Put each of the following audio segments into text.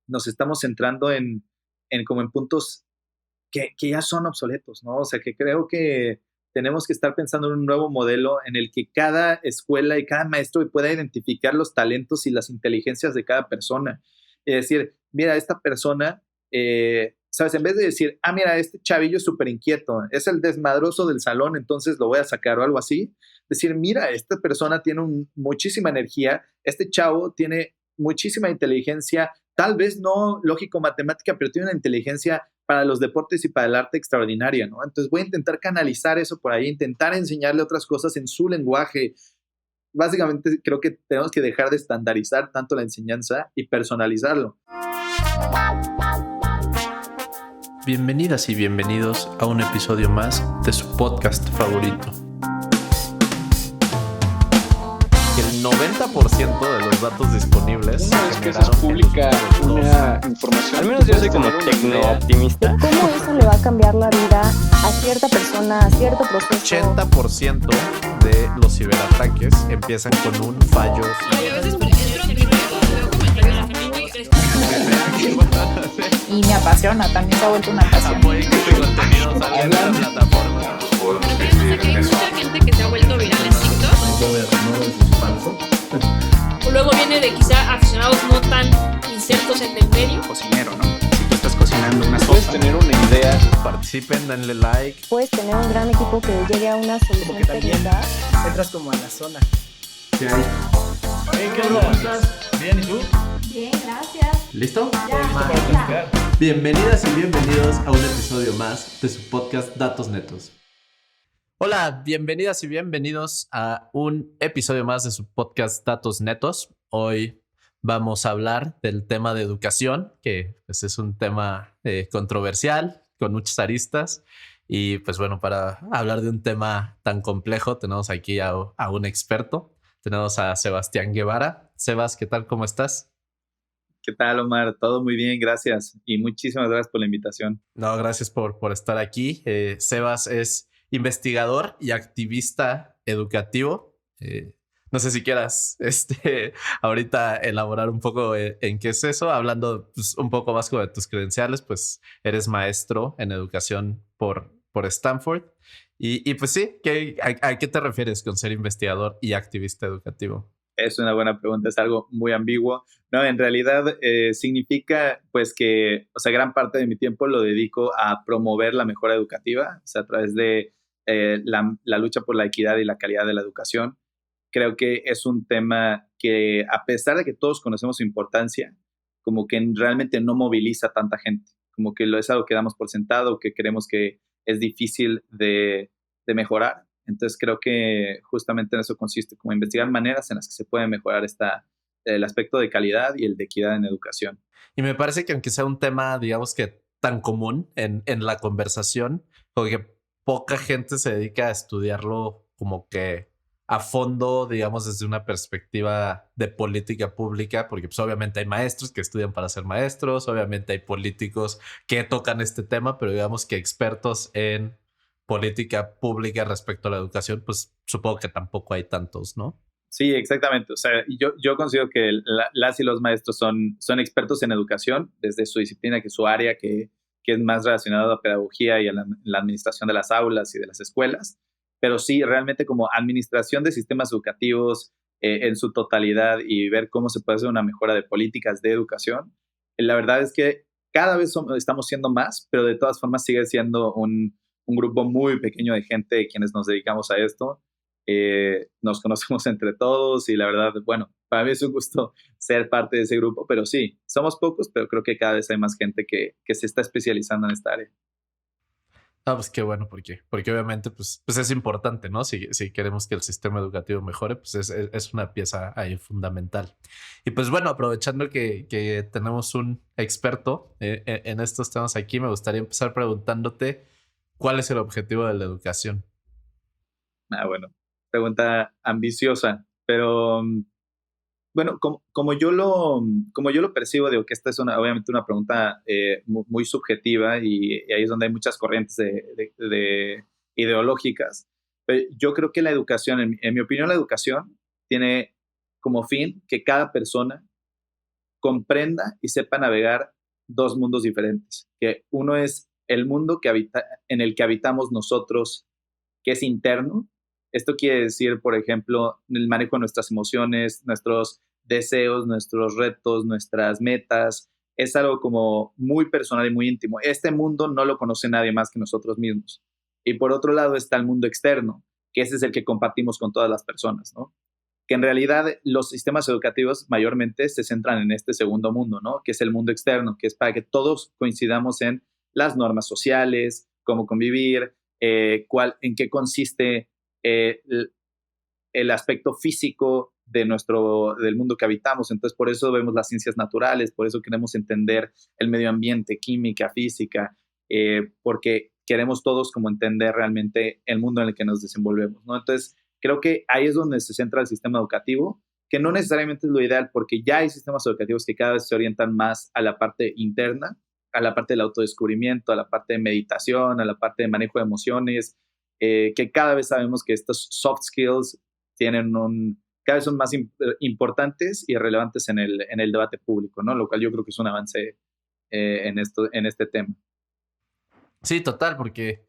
nos estamos centrando en como en puntos que ya son obsoletos, ¿no? O sea, que creo que tenemos que estar pensando en un nuevo modelo en el que cada escuela y cada maestro pueda identificar los talentos y las inteligencias de cada persona. Es decir, mira, esta persona, ¿sabes? En vez de decir, mira, este chavillo es súper inquieto, es el desmadroso del salón, entonces lo voy a sacar o algo así. Decir, mira, esta persona tiene muchísima energía, este chavo tiene muchísima inteligencia, tal vez no lógico-matemática, pero tiene una inteligencia para los deportes y para el arte extraordinaria, ¿no? Entonces voy a intentar canalizar eso por ahí, intentar enseñarle otras cosas en su lenguaje. Básicamente creo que tenemos que dejar de estandarizar tanto la enseñanza y personalizarlo. Bienvenidas y bienvenidos a un episodio más de su podcast favorito. El 90% de los datos disponibles una vez que se publica una información. Al menos yo soy como tecno-optimista. ¿Cómo eso le va a cambiar la vida a cierta persona, a cierto proceso? 80% de los ciberataques empiezan con un fallo. Y me apasiona, también se ha vuelto una pasión. Apoyen que este contenido salga en la plataforma. Hay mucha gente que se ha vuelto viral en TikTok. Luego viene de quizá aficionados no tan insertos en el medio. Cocinero, ¿no? Si tú estás cocinando una sopa. Puedes tener una idea. Participen, denle like. Puedes tener un gran equipo que llegue a una solución Como que también técnica. entras como a la zona. ¿Qué hay? ¿Qué onda? ¿Cómo estás? Bien, ¿y tú? Bien, gracias. ¿Listo? Ya. Bienvenidas y bienvenidos a un episodio más de su podcast Datos Netos. Hola, bienvenidas y bienvenidos a un episodio más de su podcast Datos Netos. Hoy vamos a hablar del tema de educación, que pues, es un tema controversial, con muchas aristas. Y pues bueno, para hablar de un tema tan complejo tenemos aquí a un experto. Tenemos a Sebastián Guevara. Sebas, ¿qué tal? ¿Cómo estás? ¿Qué tal, Omar? Todo muy bien, gracias. Y muchísimas gracias por la invitación. No, gracias por estar aquí. Sebas es investigador y activista educativo. No sé si quieras ahorita elaborar un poco en qué es eso. Hablando pues, un poco más de tus credenciales, pues eres maestro en educación por Stanford. Y pues sí, ¿a qué te refieres con ser investigador y activista educativo? Es una buena pregunta, es algo muy ambiguo. No, en realidad significa pues que, o sea, gran parte de mi tiempo lo dedico a promover la mejora educativa, o sea, a través de la lucha por la equidad y la calidad de la educación. Creo que es un tema que, a pesar de que todos conocemos su importancia, como que realmente no moviliza a tanta gente, como que es algo que damos por sentado, que creemos que es difícil de mejorar. Entonces creo que justamente en eso consiste, como investigar maneras en las que se puede mejorar el aspecto de calidad y el de equidad en educación. Y me parece que aunque sea un tema, digamos que tan común en la conversación, porque poca gente se dedica a estudiarlo como que a fondo, digamos, desde una perspectiva de política pública, porque pues obviamente hay maestros que estudian para ser maestros, obviamente hay políticos que tocan este tema, pero digamos que expertos en política pública respecto a la educación, pues supongo que tampoco hay tantos, ¿no? Sí, exactamente. O sea, yo considero que las y los maestros son expertos en educación, desde su disciplina, que es su área, que es más relacionada a la pedagogía y a la administración de las aulas y de las escuelas. Pero sí, realmente como administración de sistemas educativos en su totalidad y ver cómo se puede hacer una mejora de políticas de educación. La verdad es que cada vez estamos siendo más, pero de todas formas sigue siendo un grupo muy pequeño de gente quienes nos dedicamos a esto. Nos conocemos entre todos y la verdad, bueno, para mí es un gusto ser parte de ese grupo, pero sí, somos pocos, pero creo que cada vez hay más gente que se está especializando en esta área. Ah, pues qué bueno, porque obviamente pues es importante, ¿no? Si queremos que el sistema educativo mejore, pues es una pieza ahí fundamental. Y pues bueno, aprovechando que tenemos un experto en estos temas aquí, me gustaría empezar preguntándote ¿cuál es el objetivo de la educación? Bueno, pregunta ambiciosa, pero bueno, como yo lo percibo, digo que esta es obviamente una pregunta muy subjetiva y ahí es donde hay muchas corrientes de ideológicas. Pero yo creo que la educación, en mi opinión, la educación tiene como fin que cada persona comprenda y sepa navegar dos mundos diferentes. Que uno es el mundo en el que habitamos nosotros, que es interno. Esto quiere decir, por ejemplo, el manejo de nuestras emociones, nuestros deseos, nuestros retos, nuestras metas. Es algo como muy personal y muy íntimo. Este mundo no lo conoce nadie más que nosotros mismos. Y por otro lado está el mundo externo, que ese es el que compartimos con todas las personas, ¿no? Que en realidad los sistemas educativos mayormente se centran en este segundo mundo, ¿no? Que es el mundo externo, que es para que todos coincidamos en las normas sociales, cómo convivir, en qué consiste el aspecto físico del mundo que habitamos. Entonces, por eso vemos las ciencias naturales, por eso queremos entender el medio ambiente, química, física, porque queremos todos como entender realmente el mundo en el que nos desenvolvemos, ¿no? Entonces, creo que ahí es donde se centra el sistema educativo, que no necesariamente es lo ideal, porque ya hay sistemas educativos que cada vez se orientan más a la parte interna, a la parte del autodescubrimiento, a la parte de meditación, a la parte de manejo de emociones, que cada vez sabemos que estos soft skills cada vez son más importantes y relevantes en el debate público, ¿no? Lo cual yo creo que es un avance en este tema. Sí, total, porque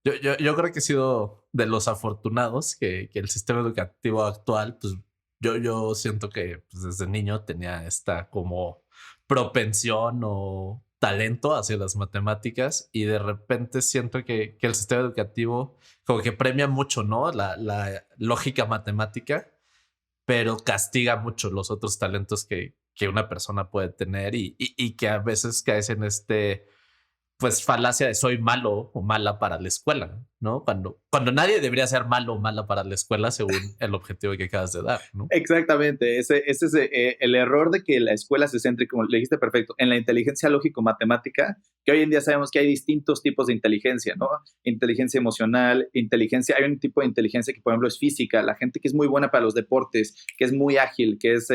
yo creo que he sido de los afortunados que el sistema educativo actual, pues yo siento que pues, desde niño tenía esta como propensión o talento hacia las matemáticas y de repente siento que el sistema educativo como que premia mucho, ¿no? La lógica matemática, pero castiga mucho los otros talentos que una persona puede tener y que a veces caes en pues falacia de soy malo o mala para la escuela, ¿no? Cuando nadie debería ser malo o mala para la escuela según el objetivo que acabas de dar, ¿no? Exactamente, ese es el error de que la escuela se centre, como le dijiste perfecto, en la inteligencia lógico-matemática, que hoy en día sabemos que hay distintos tipos de inteligencia, ¿no? Inteligencia emocional, hay un tipo de inteligencia que por ejemplo es física, la gente que es muy buena para los deportes, que es muy ágil, que es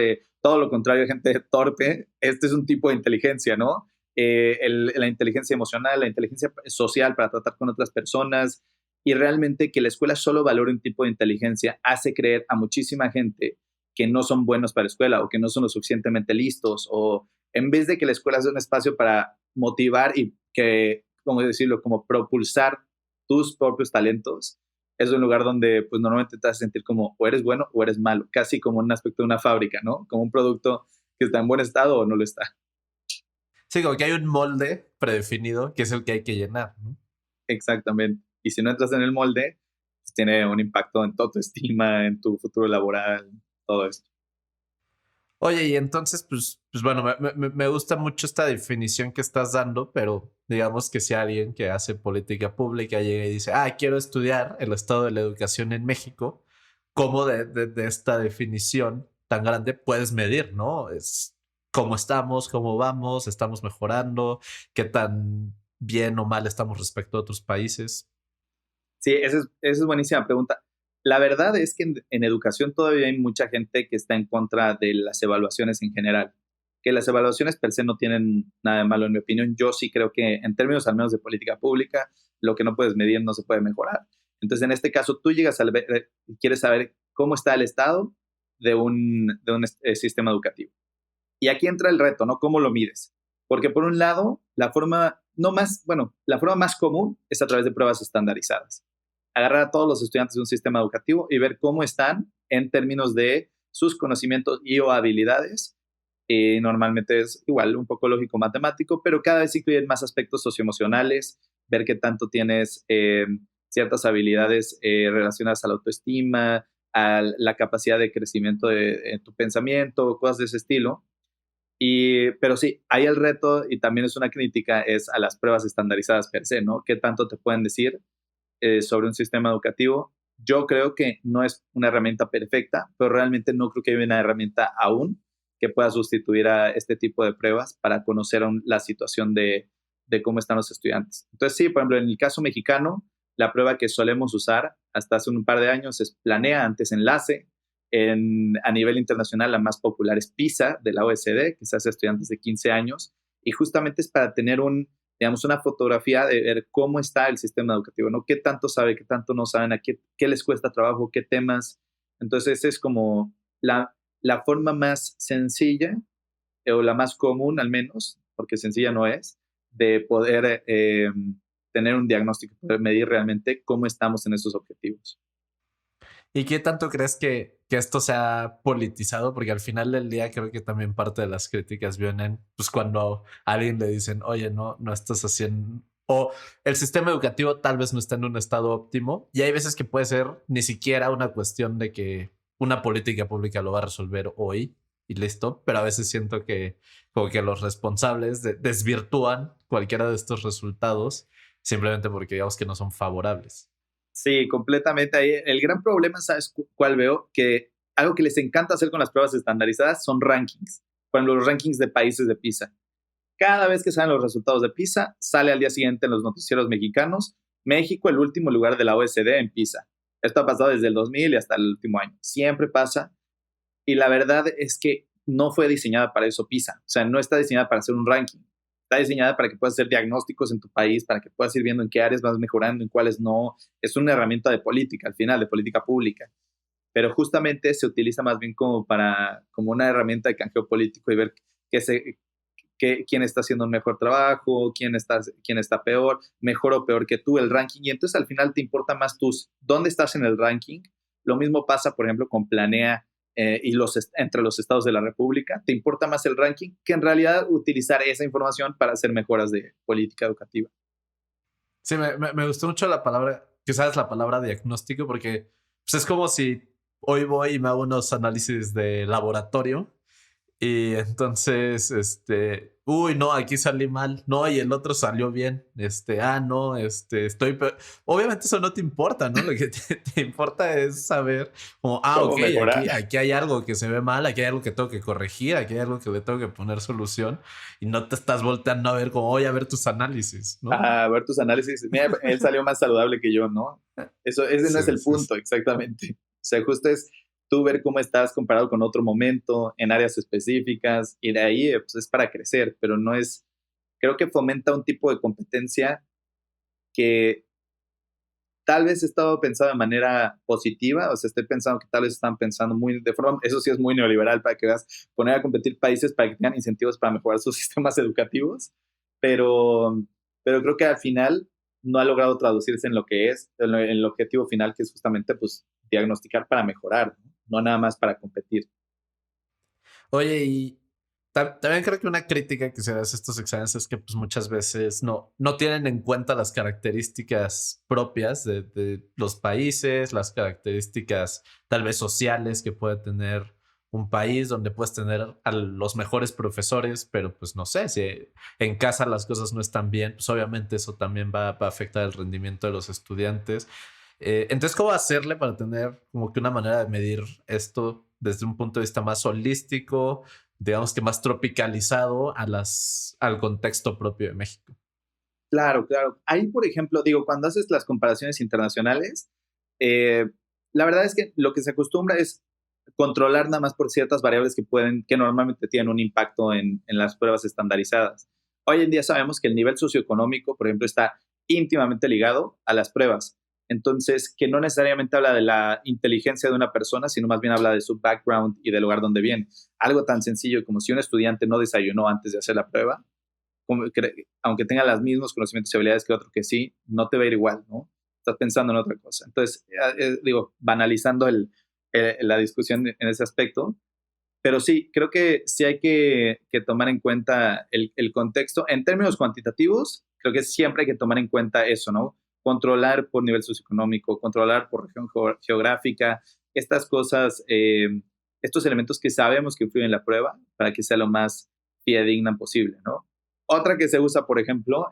todo lo contrario a gente torpe, este es un tipo de inteligencia, ¿no? La inteligencia emocional, la inteligencia social para tratar con otras personas, y realmente que la escuela solo valore un tipo de inteligencia hace creer a muchísima gente que no son buenos para la escuela o que no son lo suficientemente listos, o en vez de que la escuela sea un espacio para motivar y que, ¿cómo decirlo?, como propulsar tus propios talentos, es un lugar donde pues normalmente te vas a sentir como o eres bueno o eres malo, casi como un aspecto de una fábrica, ¿no? Como un producto que está en buen estado o no lo está. Sí, como que hay un molde predefinido que es el que hay que llenar, ¿no? Exactamente. Y si no entras en el molde, pues tiene un impacto en tu autoestima, en tu futuro laboral, todo esto. Oye, y entonces, pues bueno, me gusta mucho esta definición que estás dando, pero digamos que si alguien que hace política pública llega y dice, quiero estudiar el estado de la educación en México, ¿cómo de esta definición tan grande puedes medir, ¿no? Es cómo estamos, cómo vamos, estamos mejorando, qué tan bien o mal estamos respecto a otros países. Sí, esa es buenísima pregunta. La verdad es que en educación todavía hay mucha gente que está en contra de las evaluaciones en general, que las evaluaciones per se no tienen nada de malo en mi opinión. Yo sí creo que en términos al menos de política pública, lo que no puedes medir no se puede mejorar. Entonces, en este caso, tú llegas y quieres saber cómo está el estado de un sistema educativo. Y aquí entra el reto, ¿no? ¿Cómo lo mides? Porque por un lado, la forma más común es a través de pruebas estandarizadas. Agarrar a todos los estudiantes de un sistema educativo y ver cómo están en términos de sus conocimientos y o habilidades. Normalmente es igual, un poco lógico-matemático, pero cada vez incluyen más aspectos socioemocionales, ver qué tanto tienes ciertas habilidades relacionadas a la autoestima, a la capacidad de crecimiento de tu pensamiento, cosas de ese estilo. Pero sí, hay el reto y también es una crítica es a las pruebas estandarizadas per se, ¿no? ¿Qué tanto te pueden decir sobre un sistema educativo? Yo creo que no es una herramienta perfecta, pero realmente no creo que haya una herramienta aún que pueda sustituir a este tipo de pruebas para conocer la situación de cómo están los estudiantes. Entonces sí, por ejemplo, en el caso mexicano, la prueba que solemos usar hasta hace un par de años es Planea, antes Enlace. A nivel internacional, la más popular es PISA, de la OECD, que se hace a estudiantes de 15 años, y justamente es para tener una fotografía de ver cómo está el sistema educativo, ¿no? ¿Qué tanto sabe, qué tanto no saben, qué les cuesta trabajo, qué temas? Entonces, esa es como la forma más sencilla o la más común al menos, porque sencilla no es, de poder tener un diagnóstico, poder medir realmente cómo estamos en esos objetivos. ¿Y qué tanto crees que esto se ha politizado? Porque al final del día creo que también parte de las críticas vienen pues cuando a alguien le dicen, oye, no estás haciendo... O el sistema educativo tal vez no está en un estado óptimo y hay veces que puede ser ni siquiera una cuestión de que una política pública lo va a resolver hoy y listo, pero a veces siento que como que los responsables desvirtúan cualquiera de estos resultados simplemente porque digamos que no son favorables. Sí, completamente. Ahí el gran problema, ¿sabes cuál veo? Que algo que les encanta hacer con las pruebas estandarizadas son rankings. Por ejemplo, los rankings de países de PISA. Cada vez que salen los resultados de PISA, sale al día siguiente en los noticieros mexicanos, México el último lugar de la OECD en PISA. Esto ha pasado desde el 2000 y hasta el último año. Siempre pasa. Y la verdad es que no fue diseñada para eso PISA. O sea, no está diseñada para hacer un ranking. Está diseñada para que puedas hacer diagnósticos en tu país, para que puedas ir viendo en qué áreas vas mejorando, en cuáles no. Es una herramienta de política, al final, de política pública. Pero justamente se utiliza más bien como una herramienta de canjeo político y ver quién está haciendo un mejor trabajo, quién está peor, mejor o peor que tú, el ranking. Y entonces al final te importa más dónde estás en el ranking. Lo mismo pasa, por ejemplo, con Planea entre los estados de la República. Te importa más el ranking que en realidad utilizar esa información para hacer mejoras de política educativa. Sí, me gustó mucho la palabra, quizás la palabra diagnóstico, porque pues, es como si hoy voy y me hago unos análisis de laboratorio y entonces, no, aquí salí mal, no, y el otro salió bien, no, estoy peor. Obviamente eso no te importa, ¿no? Lo que te importa es saber como, ok, aquí hay algo que se ve mal, aquí hay algo que tengo que corregir, aquí hay algo que le tengo que poner solución y no te estás volteando a ver como, voy a ver tus análisis, ¿no? A ver tus análisis. Mira, él salió más saludable que yo, ¿no? Ese no es el punto, exactamente. O sea, justo es tú ver cómo estás comparado con otro momento en áreas específicas y de ahí pues, es para crecer, pero no es, creo que fomenta un tipo de competencia que tal vez estaba pensado de manera positiva, o sea, estoy pensando que tal vez están pensando de forma, eso sí es muy neoliberal para que veas, poner a competir países para que tengan incentivos para mejorar sus sistemas educativos, pero creo que al final no ha logrado traducirse en lo que es, en el objetivo final, que es justamente pues diagnosticar para mejorar, no nada más para competir. Oye, y también creo que una crítica que se hace a estos exámenes es que pues, muchas veces no tienen en cuenta las características propias de los países, las características tal vez sociales que puede tener un país donde puedes tener a los mejores profesores, pero pues no sé, si en casa las cosas no están bien, pues obviamente eso también va a afectar el rendimiento de los estudiantes. Entonces, ¿cómo hacerle para tener como que una manera de medir esto desde un punto de vista más holístico, digamos que más tropicalizado al contexto propio de México? Claro. Ahí, por ejemplo, cuando haces las comparaciones internacionales, la verdad es que lo que se acostumbra es controlar nada más por ciertas variables que normalmente tienen un impacto en las pruebas estandarizadas. Hoy en día sabemos que el nivel socioeconómico, por ejemplo, está íntimamente ligado a las pruebas. Entonces, que no necesariamente habla de la inteligencia de una persona, sino más bien habla de su background y del lugar donde viene. Algo tan sencillo como si un estudiante no desayunó antes de hacer la prueba, aunque tenga los mismos conocimientos y habilidades que otro que sí, no te va a ir igual, ¿no? Estás pensando en otra cosa. Entonces, banalizando la discusión en ese aspecto, pero sí, creo que sí hay que tomar en cuenta el contexto. En términos cuantitativos, creo que siempre hay que tomar en cuenta eso, ¿no? Controlar por nivel socioeconómico, controlar por región geográfica, estas cosas, estos elementos que sabemos que influyen en la prueba para que sea lo más fidedigna posible, ¿no? Otra que se usa, por ejemplo,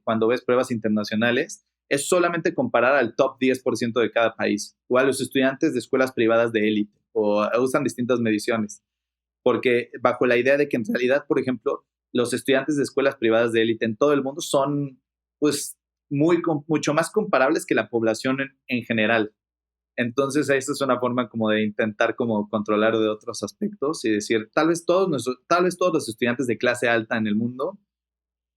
cuando ves pruebas internacionales, es solamente comparar al top 10% de cada país o a los estudiantes de escuelas privadas de élite, o usan distintas mediciones, porque bajo la idea de que en realidad, por ejemplo, los estudiantes de escuelas privadas de élite en todo el mundo son, pues, mucho más comparables que la población en general. Entonces, esa es una forma como de intentar como controlar de otros aspectos y decir, tal vez todos los estudiantes de clase alta en el mundo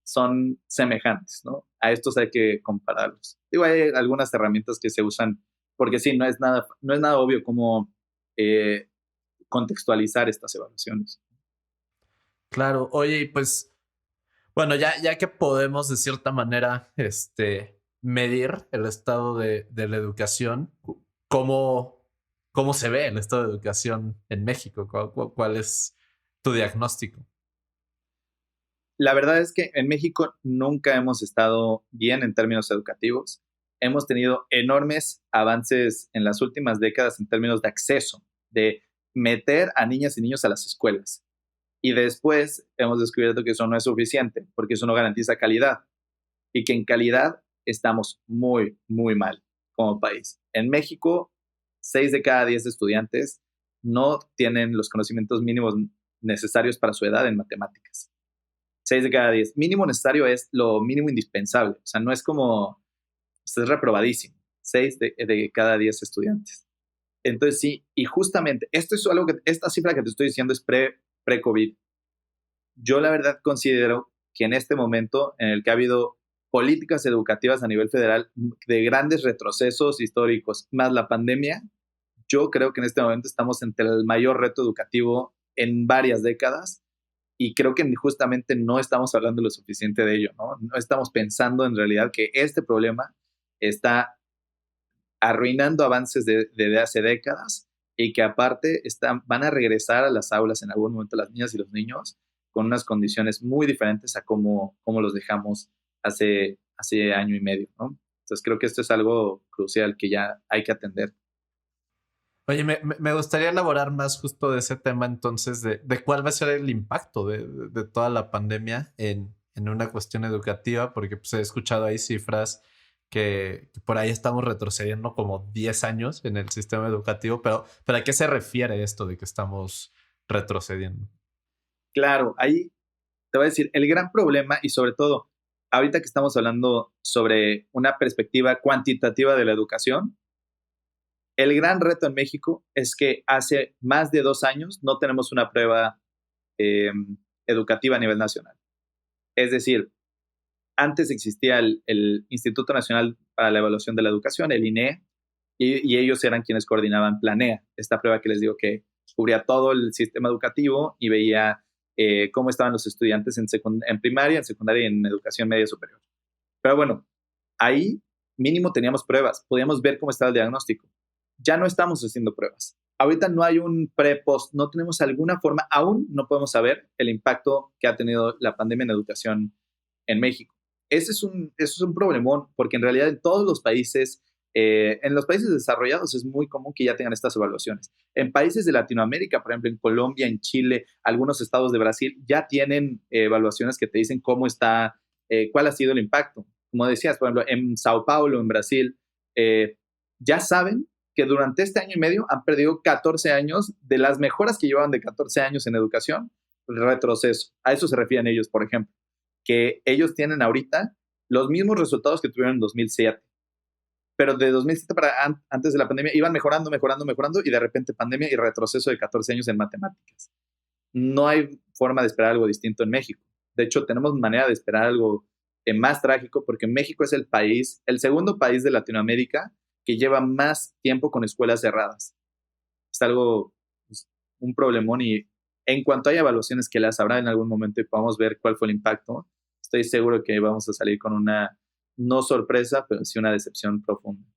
son semejantes, ¿no? A estos hay que compararlos. Hay algunas herramientas que se usan, porque sí, no es nada obvio cómo contextualizar estas evaluaciones. Claro, oye, y pues, bueno, ya que podemos de cierta manera medir el estado de la educación, ¿cómo, ¿cómo se ve el estado de educación en México? ¿Cuál es tu diagnóstico? La verdad es que en México nunca hemos estado bien en términos educativos. Hemos tenido enormes avances en las últimas décadas en términos de acceso, de meter a niñas y niños a las escuelas. Y después hemos descubierto que eso no es suficiente, porque eso no garantiza calidad. Y que en calidad estamos muy, muy mal como país. En México, 6 de cada 10 estudiantes no tienen los conocimientos mínimos necesarios para su edad en matemáticas. 6 de cada 10. Mínimo necesario es lo mínimo indispensable. O sea, no es como, es reprobadísimo. 6 de cada 10 estudiantes. Entonces sí, y justamente, esto es algo que, esta cifra que te estoy diciendo es pre-COVID. Yo la verdad considero que en este momento en el que ha habido políticas educativas a nivel federal de grandes retrocesos históricos, más la pandemia, yo creo que en este momento estamos ante el mayor reto educativo en varias décadas y creo que justamente no estamos hablando lo suficiente de ello, ¿no? No estamos pensando en realidad que este problema está arruinando avances de hace décadas y que aparte van a regresar a las aulas en algún momento las niñas y los niños con unas condiciones muy diferentes a cómo los dejamos hace año y medio, ¿no? Entonces creo que esto es algo crucial que ya hay que atender. Oye, me gustaría elaborar más justo de ese tema entonces, de cuál va a ser el impacto de toda la pandemia en una cuestión educativa, porque pues, he escuchado ahí cifras que por ahí estamos retrocediendo como 10 años en el sistema educativo, pero ¿a qué se refiere esto de que estamos retrocediendo? Claro, ahí te voy a decir, el gran problema y sobre todo, ahorita que estamos hablando sobre una perspectiva cuantitativa de la educación, el gran reto en México es que hace más de 2 años no tenemos una prueba educativa a nivel nacional. Es decir, antes existía el Instituto Nacional para la Evaluación de la Educación, el INEE, y ellos eran quienes coordinaban Planea, esta prueba que les digo que cubría todo el sistema educativo y veía cómo estaban los estudiantes en primaria, en secundaria y en educación media superior. Pero bueno, ahí mínimo teníamos pruebas, podíamos ver cómo estaba el diagnóstico. Ya no estamos haciendo pruebas. Ahorita no hay un pre-post, no tenemos alguna forma, aún no podemos saber el impacto que ha tenido la pandemia en educación en México. Eso es un problemón, porque en realidad en todos los países, en los países desarrollados es muy común que ya tengan estas evaluaciones. En países de Latinoamérica, por ejemplo, en Colombia, en Chile, algunos estados de Brasil, ya tienen evaluaciones que te dicen cómo está, cuál ha sido el impacto. Como decías, por ejemplo, en Sao Paulo, en Brasil, ya saben que durante este año y medio han perdido 14 años de las mejoras que llevaban de 14 años en educación, retroceso. A eso se refieren ellos, por ejemplo, que ellos tienen ahorita los mismos resultados que tuvieron en 2007, pero de 2007 para antes de la pandemia iban mejorando y de repente pandemia y retroceso de 14 años en matemáticas. No hay forma de esperar algo distinto en México. De hecho, tenemos manera de esperar algo más trágico porque México es el segundo país de Latinoamérica que lleva más tiempo con escuelas cerradas. Es algo, pues, un problemón y en cuanto haya evaluaciones que las habrá en algún momento y podamos ver cuál fue el impacto, estoy seguro que vamos a salir con una, no sorpresa, pero sí una decepción profunda.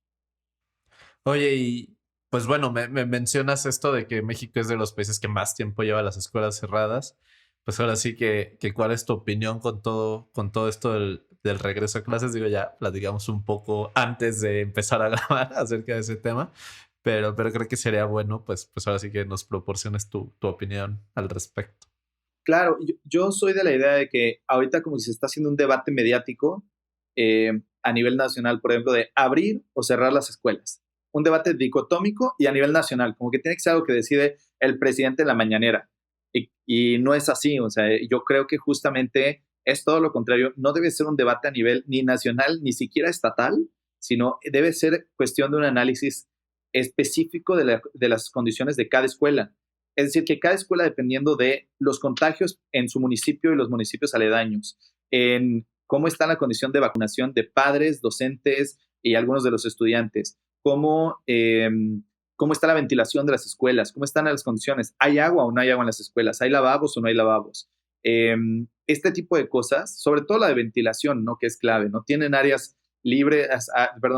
Oye, y pues bueno, me mencionas esto de que México es de los países que más tiempo lleva las escuelas cerradas. Pues ahora sí que ¿cuál es tu opinión con todo esto del regreso a clases? Digo, ya platicamos un poco antes de empezar a grabar acerca de ese tema, pero creo que sería bueno, pues ahora sí que nos proporciones tu opinión al respecto. Claro, yo soy de la idea de que ahorita como se está haciendo un debate mediático a nivel nacional, por ejemplo, de abrir o cerrar las escuelas. Un debate dicotómico y a nivel nacional, como que tiene que ser algo que decide el presidente en la mañanera. Y no es así, o sea, yo creo que justamente es todo lo contrario. No debe ser un debate a nivel ni nacional, ni siquiera estatal, sino debe ser cuestión de un análisis específico de las condiciones de cada escuela. Es decir, que cada escuela, dependiendo de los contagios en su municipio y los municipios aledaños, en cómo está la condición de vacunación de padres, docentes y algunos de los estudiantes, cómo está la ventilación de las escuelas, cómo están las condiciones, ¿hay agua o no hay agua en las escuelas? ¿Hay lavabos o no hay lavabos? Este tipo de cosas, sobre todo la de ventilación, ¿no? Que es clave, ¿no? Tienen áreas libres,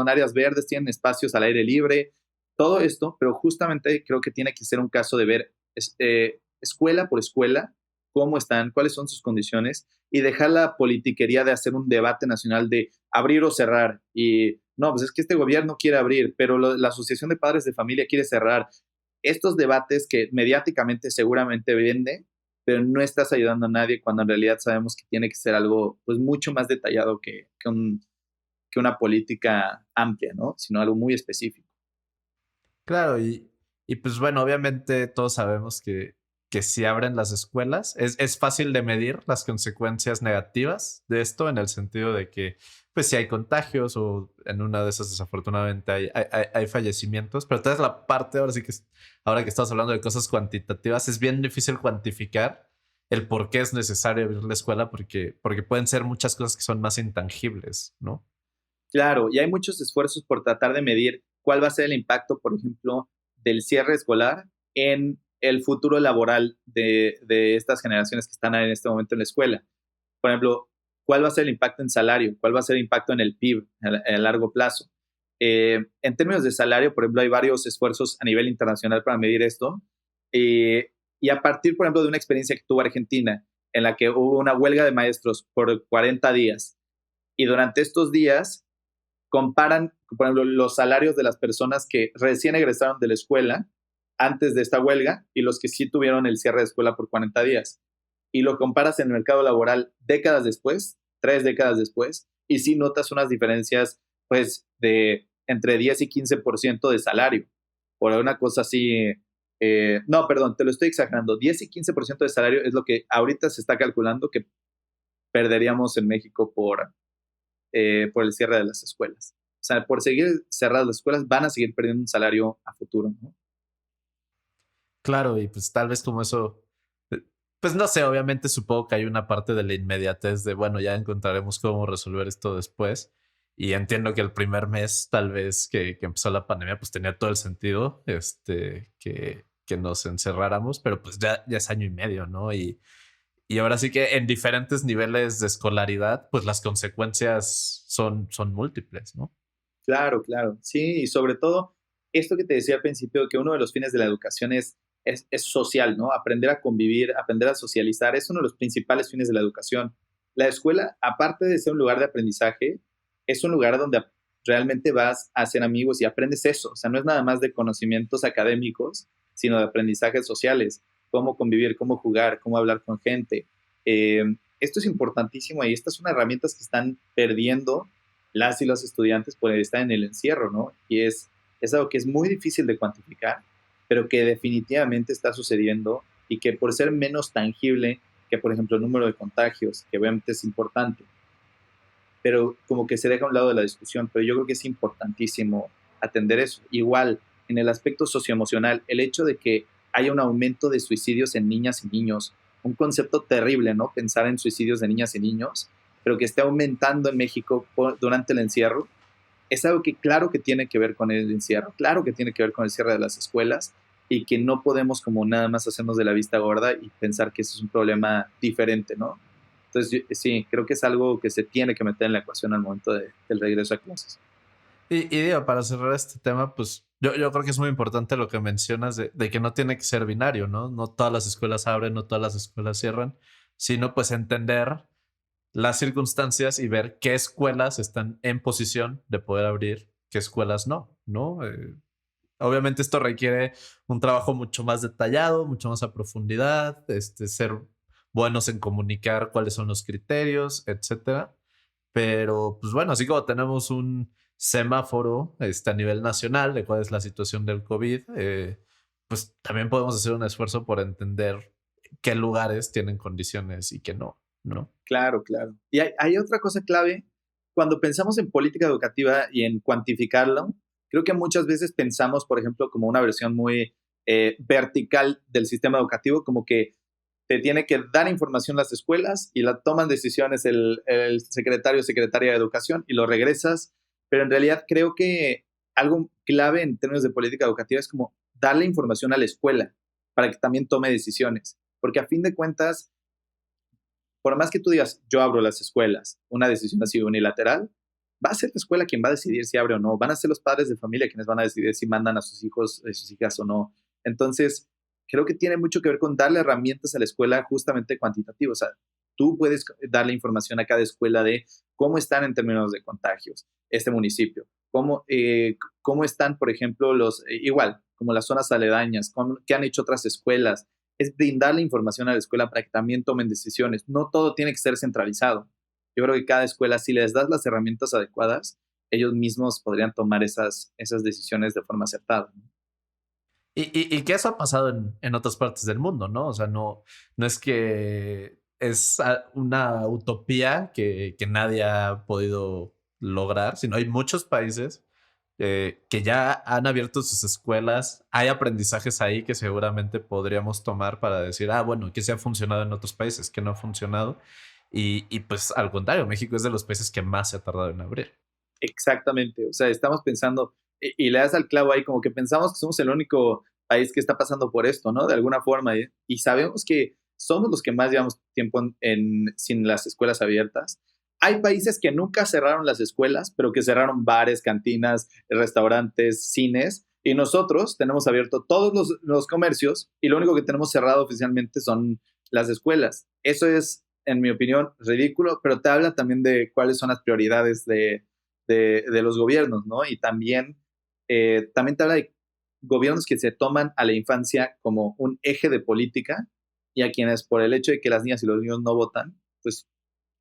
áreas verdes, tienen espacios al aire libre, todo esto, pero justamente creo que tiene que ser un caso de ver escuela por escuela cómo están, cuáles son sus condiciones y dejar la politiquería de hacer un debate nacional de abrir o cerrar. Y no, pues es que este gobierno quiere abrir, pero la Asociación de Padres de Familia quiere cerrar. Estos debates que mediáticamente seguramente vende, pero no estás ayudando a nadie cuando en realidad sabemos que tiene que ser algo pues mucho más detallado que una política amplia, ¿no? Sino algo muy específico. Claro, y pues bueno, obviamente todos sabemos que si abren las escuelas, es fácil de medir las consecuencias negativas de esto en el sentido de que pues si hay contagios o en una de esas desafortunadamente hay fallecimientos, pero toda la parte ahora sí que ahora que estamos hablando de cosas cuantitativas, es bien difícil cuantificar el por qué es necesario abrir la escuela porque pueden ser muchas cosas que son más intangibles, ¿no? Claro, y hay muchos esfuerzos por tratar de medir cuál va a ser el impacto, por ejemplo, del cierre escolar en el futuro laboral de estas generaciones que están en este momento en la escuela. Por ejemplo, ¿cuál va a ser el impacto en salario? ¿Cuál va a ser el impacto en el PIB a largo plazo? En términos de salario, por ejemplo, hay varios esfuerzos a nivel internacional para medir esto. Y a partir, por ejemplo, de una experiencia que tuvo Argentina, en la que hubo una huelga de maestros por 40 días, y durante estos días comparan, por ejemplo, los salarios de las personas que recién egresaron de la escuela antes de esta huelga y los que sí tuvieron el cierre de escuela por 40 días. Y lo comparas en el mercado laboral décadas después, 3 décadas después, y sí notas unas diferencias, pues, de entre 10 y 15% de salario. Por una cosa así, no, perdón, te lo estoy exagerando. 10 y 15% de salario es lo que ahorita se está calculando que perderíamos en México por el cierre de las escuelas. O sea, por seguir cerradas las escuelas, van a seguir perdiendo un salario a futuro, ¿no? Claro, y pues tal vez como eso, pues no sé, obviamente supongo que hay una parte de la inmediatez de, bueno, ya encontraremos cómo resolver esto después. Y entiendo que el primer mes, tal vez que empezó la pandemia, pues tenía todo el sentido que nos encerráramos, pero pues ya es año y medio, ¿no? Y ahora sí que en diferentes niveles de escolaridad, pues las consecuencias son múltiples, ¿no? Claro, claro. Sí, y sobre todo, esto que te decía al principio, que uno de los fines de la educación es social, ¿no? Aprender a convivir, aprender a socializar, es uno de los principales fines de la educación. La escuela, aparte de ser un lugar de aprendizaje, es un lugar donde realmente vas a hacer amigos y aprendes eso. O sea, no es nada más de conocimientos académicos, sino de aprendizajes sociales, cómo convivir, cómo jugar, cómo hablar con gente. Esto es importantísimo y estas son herramientas que están perdiendo las y los estudiantes por estar en el encierro, ¿no? Y es algo que es muy difícil de cuantificar, pero que definitivamente está sucediendo y que por ser menos tangible que, por ejemplo, el número de contagios, que obviamente es importante, pero como que se deja a un lado de la discusión, pero yo creo que es importantísimo atender eso. Igual, en el aspecto socioemocional, el hecho de que haya un aumento de suicidios en niñas y niños, un concepto terrible, ¿no? Pensar en suicidios de niñas y niños, pero que esté aumentando en México durante el encierro, es algo que claro que tiene que ver con el encierro, claro que tiene que ver con el cierre de las escuelas y que no podemos como nada más hacernos de la vista gorda y pensar que eso es un problema diferente, ¿no? Entonces, sí, creo que es algo que se tiene que meter en la ecuación al momento del regreso a clases. Y digo, para cerrar este tema, pues yo creo que es muy importante lo que mencionas de que no tiene que ser binario, ¿no? No todas las escuelas abren, no todas las escuelas cierran, sino pues entender las circunstancias y ver qué escuelas están en posición de poder abrir, qué escuelas no, ¿no? Obviamente esto requiere un trabajo mucho más detallado, mucho más a profundidad, ser buenos en comunicar cuáles son los criterios, etcétera. Pero, pues bueno, así como tenemos un semáforo a nivel nacional de cuál es la situación del COVID, pues también podemos hacer un esfuerzo por entender qué lugares tienen condiciones y qué no, ¿no? Claro, claro. Y hay otra cosa clave. Cuando pensamos en política educativa y en cuantificarlo, creo que muchas veces pensamos, por ejemplo, como una versión muy vertical del sistema educativo, como que te tiene que dar información las escuelas y la toman decisiones el secretario o secretaria de educación y lo regresas. Pero en realidad creo que algo clave en términos de política educativa es como darle información a la escuela para que también tome decisiones. Porque a fin de cuentas, por más que tú digas, yo abro las escuelas, una decisión así unilateral, va a ser la escuela quien va a decidir si abre o no. Van a ser los padres de familia quienes van a decidir si mandan a sus hijos, a sus hijas o no. Entonces, creo que tiene mucho que ver con darle herramientas a la escuela justamente cuantitativas. O sea, tú puedes darle información a cada escuela de cómo están en términos de contagios este municipio, cómo están, por ejemplo, igual, como las zonas aledañas, qué han hecho otras escuelas. Es brindarle información a la escuela para que también tomen decisiones. No todo tiene que ser centralizado. Yo creo que cada escuela, si les das las herramientas adecuadas, ellos mismos podrían tomar esas decisiones de forma acertada, ¿no? Y que eso ha pasado en otras partes del mundo, ¿no? O sea, no es que es una utopía que nadie ha podido lograr, sino hay muchos países que ya han abierto sus escuelas. Hay aprendizajes ahí que seguramente podríamos tomar para decir, bueno, que sí ha funcionado en otros países, que no ha funcionado. Y pues al contrario, México es de los países que más se ha tardado en abrir. Exactamente. O sea, estamos pensando, y le das al clavo ahí, como que pensamos que somos el único país que está pasando por esto, ¿no? De alguna forma. Y sabemos que somos los que más llevamos tiempo sin las escuelas abiertas. Hay países que nunca cerraron las escuelas, pero que cerraron bares, cantinas, restaurantes, cines. Y nosotros tenemos abierto todos los comercios y lo único que tenemos cerrado oficialmente son las escuelas. Eso es, en mi opinión, ridículo, pero te habla también de cuáles son las prioridades de los gobiernos, ¿no? Y también te habla de gobiernos que se toman a la infancia como un eje de política y a quienes por el hecho de que las niñas y los niños no votan, pues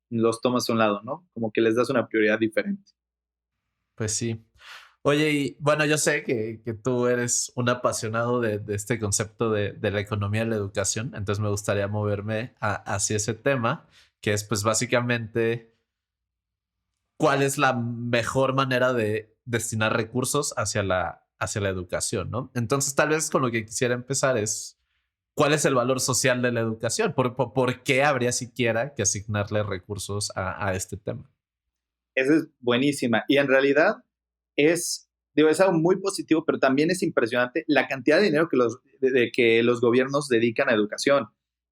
los tomas a un lado, ¿no? Como que les das una prioridad diferente. Pues sí. Oye, y bueno, yo sé que tú eres un apasionado de este concepto de la economía de la educación, entonces me gustaría moverme hacia ese tema, que es pues básicamente cuál es la mejor manera de destinar recursos hacia la educación, ¿no? Entonces, tal vez con lo que quisiera empezar es, ¿cuál es el valor social de la educación? ¿Por qué habría siquiera que asignarle recursos a este tema? Esa es buenísima. Y en realidad es algo muy positivo, pero también es impresionante la cantidad de dinero que los gobiernos dedican a educación.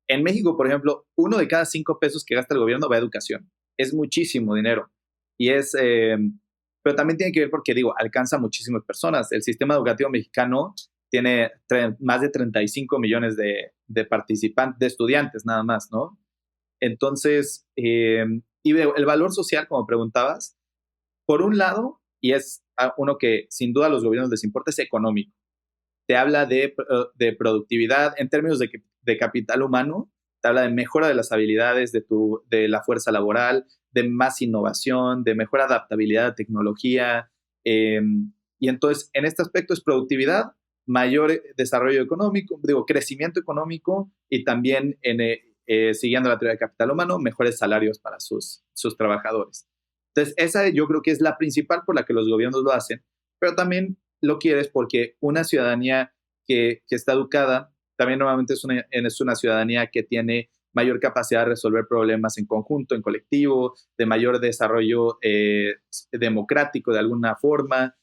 En México, por ejemplo, 1 de cada 5 pesos que gasta el gobierno va a educación. Es muchísimo dinero. Pero también tiene que ver porque, alcanza a muchísimas personas. El sistema educativo mexicano tiene más de 35 millones de participantes, de estudiantes nada más, ¿no? Entonces, y el valor social, como preguntabas, por un lado, y es uno que sin duda a los gobiernos les importa, es económico. Te habla de productividad en términos de capital humano, te habla de mejora de las habilidades de la fuerza laboral, de más innovación, de mejor adaptabilidad a tecnología. Y entonces, en este aspecto es productividad, mayor desarrollo económico, crecimiento económico y también, siguiendo la teoría de capital humano, mejores salarios para sus trabajadores. Entonces, esa yo creo que es la principal por la que los gobiernos lo hacen, pero también lo quieres porque una ciudadanía que está educada también normalmente es una ciudadanía que tiene mayor capacidad de resolver problemas en conjunto, en colectivo, de mayor desarrollo democrático de alguna forma,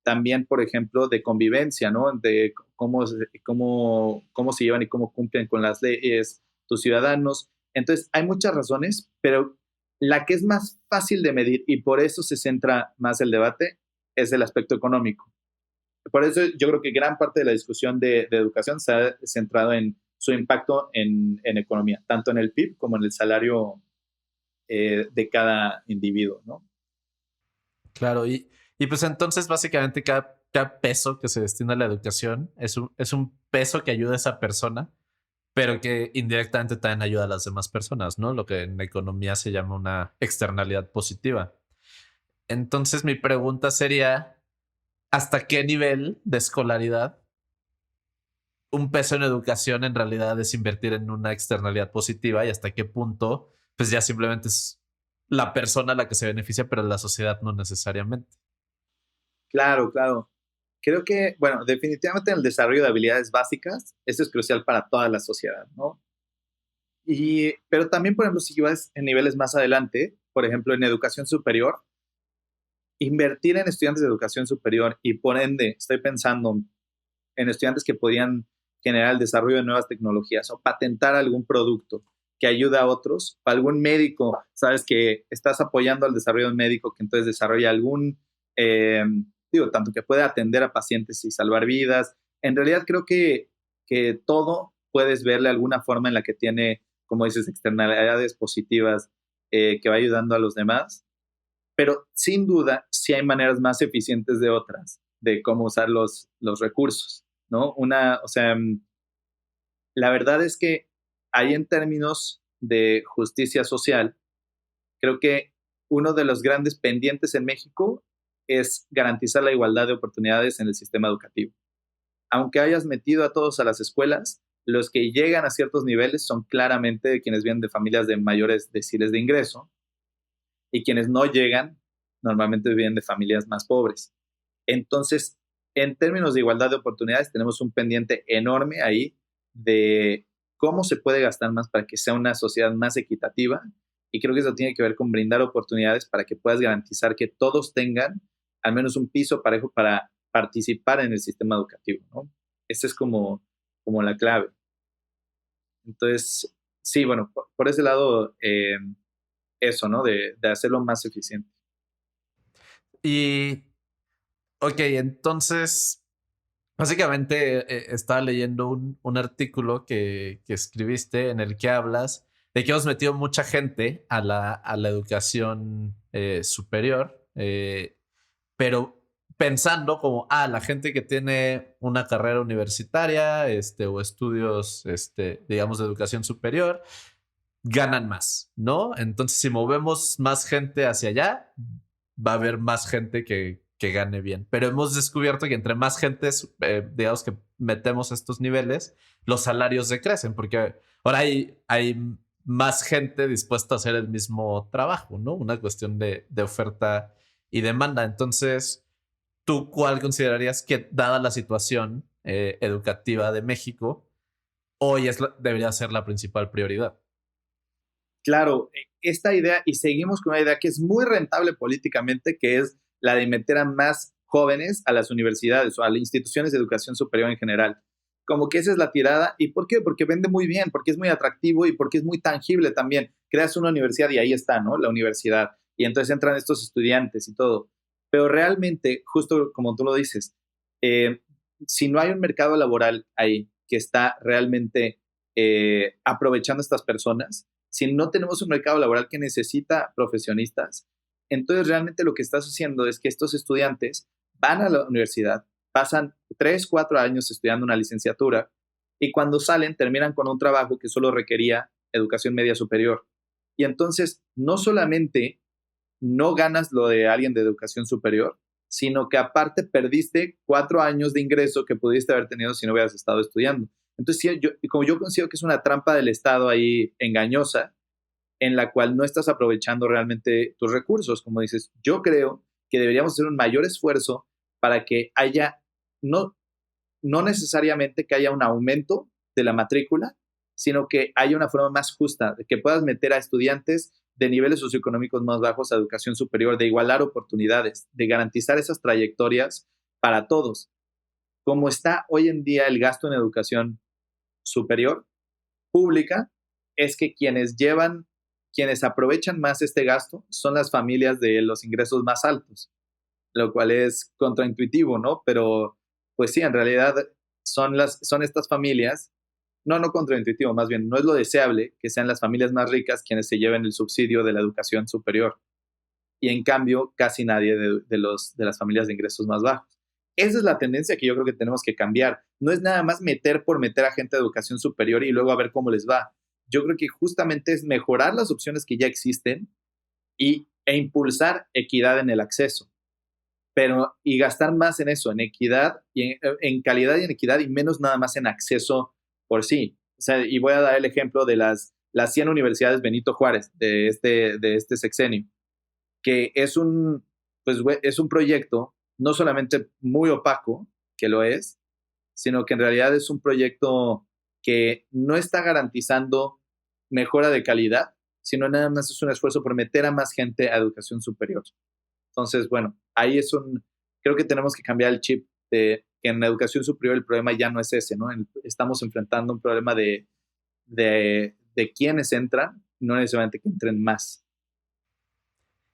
también, por ejemplo, de convivencia, ¿no? De cómo se llevan y cómo cumplen con las leyes tus ciudadanos. Entonces, hay muchas razones, pero la que es más fácil de medir y por eso se centra más el debate es el aspecto económico. Por eso yo creo que gran parte de la discusión de educación se ha centrado en su impacto en economía, tanto en el PIB como en el salario de cada individuo, ¿no? Claro, y pues entonces básicamente cada peso que se destina a la educación es un peso que ayuda a esa persona, pero que indirectamente también ayuda a las demás personas, ¿no? Lo que en economía se llama una externalidad positiva. Entonces mi pregunta sería, ¿hasta qué nivel de escolaridad un peso en educación en realidad es invertir en una externalidad positiva y hasta qué punto pues ya simplemente es la persona la que se beneficia, pero la sociedad no necesariamente? Claro. Creo que, bueno, definitivamente en el desarrollo de habilidades básicas, eso es crucial para toda la sociedad, ¿no? Pero también, por ejemplo, si vas en niveles más adelante, por ejemplo, en educación superior, invertir en estudiantes de educación superior y por ende, estoy pensando en estudiantes que podían generar el desarrollo de nuevas tecnologías o patentar algún producto que ayuda a otros, algún médico, sabes que estás apoyando al desarrollo de un médico que entonces desarrolla algún, tanto que puede atender a pacientes y salvar vidas. En realidad creo que todo puedes verle alguna forma en la que tiene, como dices, externalidades positivas que va ayudando a los demás, pero sin duda sí hay maneras más eficientes de otras de cómo usar los recursos, ¿no? La verdad es que ahí en términos de justicia social, creo que uno de los grandes pendientes en México es garantizar la igualdad de oportunidades en el sistema educativo. Aunque hayas metido a todos a las escuelas, los que llegan a ciertos niveles son claramente quienes vienen de familias de mayores deciles de ingreso y quienes no llegan normalmente vienen de familias más pobres. Entonces, en términos de igualdad de oportunidades, tenemos un pendiente enorme ahí de cómo se puede gastar más para que sea una sociedad más equitativa, y creo que eso tiene que ver con brindar oportunidades para que puedas garantizar que todos tengan al menos un piso parejo para participar en el sistema educativo, ¿no? Esa es como la clave. Entonces, sí, bueno, por ese lado, eso, ¿no? De hacerlo más eficiente. Y, ok, entonces, básicamente estaba leyendo un artículo que escribiste en el que hablas de que hemos metido mucha gente a la educación superior, pero pensando como, la gente que tiene una carrera universitaria o estudios, digamos, de educación superior, ganan más, ¿no? Entonces, si movemos más gente hacia allá, va a haber más gente que gane bien. Pero hemos descubierto que entre más gente, digamos, que metemos estos niveles, los salarios decrecen, porque ahora hay más gente dispuesta a hacer el mismo trabajo, ¿no? Una cuestión de oferta y demanda. Entonces, ¿tú cuál considerarías que, dada la situación educativa de México, hoy debería ser la principal prioridad? Claro, esta idea, y seguimos con una idea que es muy rentable políticamente, que es la de meter a más jóvenes a las universidades o a las instituciones de educación superior en general. Como que esa es la tirada. ¿Y por qué? Porque vende muy bien, porque es muy atractivo y porque es muy tangible también. Creas una universidad y ahí está, ¿no? La universidad. Y entonces entran estos estudiantes y todo. Pero realmente, justo como tú lo dices, si no hay un mercado laboral ahí que está realmente aprovechando a estas personas, si no tenemos un mercado laboral que necesita profesionistas, entonces realmente lo que estás haciendo es que estos estudiantes van a la universidad, pasan 3, 4 años estudiando una licenciatura y cuando salen terminan con un trabajo que solo requería educación media superior. Y entonces no solamente no ganas lo de alguien de educación superior, sino que aparte perdiste 4 años de ingreso que pudiste haber tenido si no hubieras estado estudiando. Entonces, sí, como yo considero que es una trampa del Estado ahí engañosa, en la cual no estás aprovechando realmente tus recursos. Como dices, yo creo que deberíamos hacer un mayor esfuerzo para que haya, no necesariamente que haya un aumento de la matrícula, sino que haya una forma más justa, de que puedas meter a estudiantes de niveles socioeconómicos más bajos a educación superior, de igualar oportunidades, de garantizar esas trayectorias para todos. Como está hoy en día el gasto en educación superior pública, es que quienes aprovechan más este gasto son las familias de los ingresos más altos, lo cual es contraintuitivo, ¿no? Pero, pues sí, en realidad son estas familias, no contraintuitivo, más bien, no es lo deseable que sean las familias más ricas quienes se lleven el subsidio de la educación superior. Y en cambio, casi nadie de las familias de ingresos más bajos. Esa es la tendencia que yo creo que tenemos que cambiar. No es nada más meter por meter a gente de educación superior y luego a ver cómo les va. Yo creo que justamente es mejorar las opciones que ya existen e impulsar equidad en el acceso. Y gastar más en eso, en equidad, y en calidad y en equidad, y menos nada más en acceso por sí. O sea, y voy a dar el ejemplo de las 100 universidades Benito Juárez de este sexenio, que es un proyecto no solamente muy opaco, que lo es, sino que en realidad es un proyecto que no está garantizando mejora de calidad, sino nada más es un esfuerzo por meter a más gente a educación superior. Entonces, bueno, ahí creo que tenemos que cambiar el chip de que en la educación superior el problema ya no es ese, ¿no? Estamos enfrentando un problema de de quiénes entran, no necesariamente que entren más.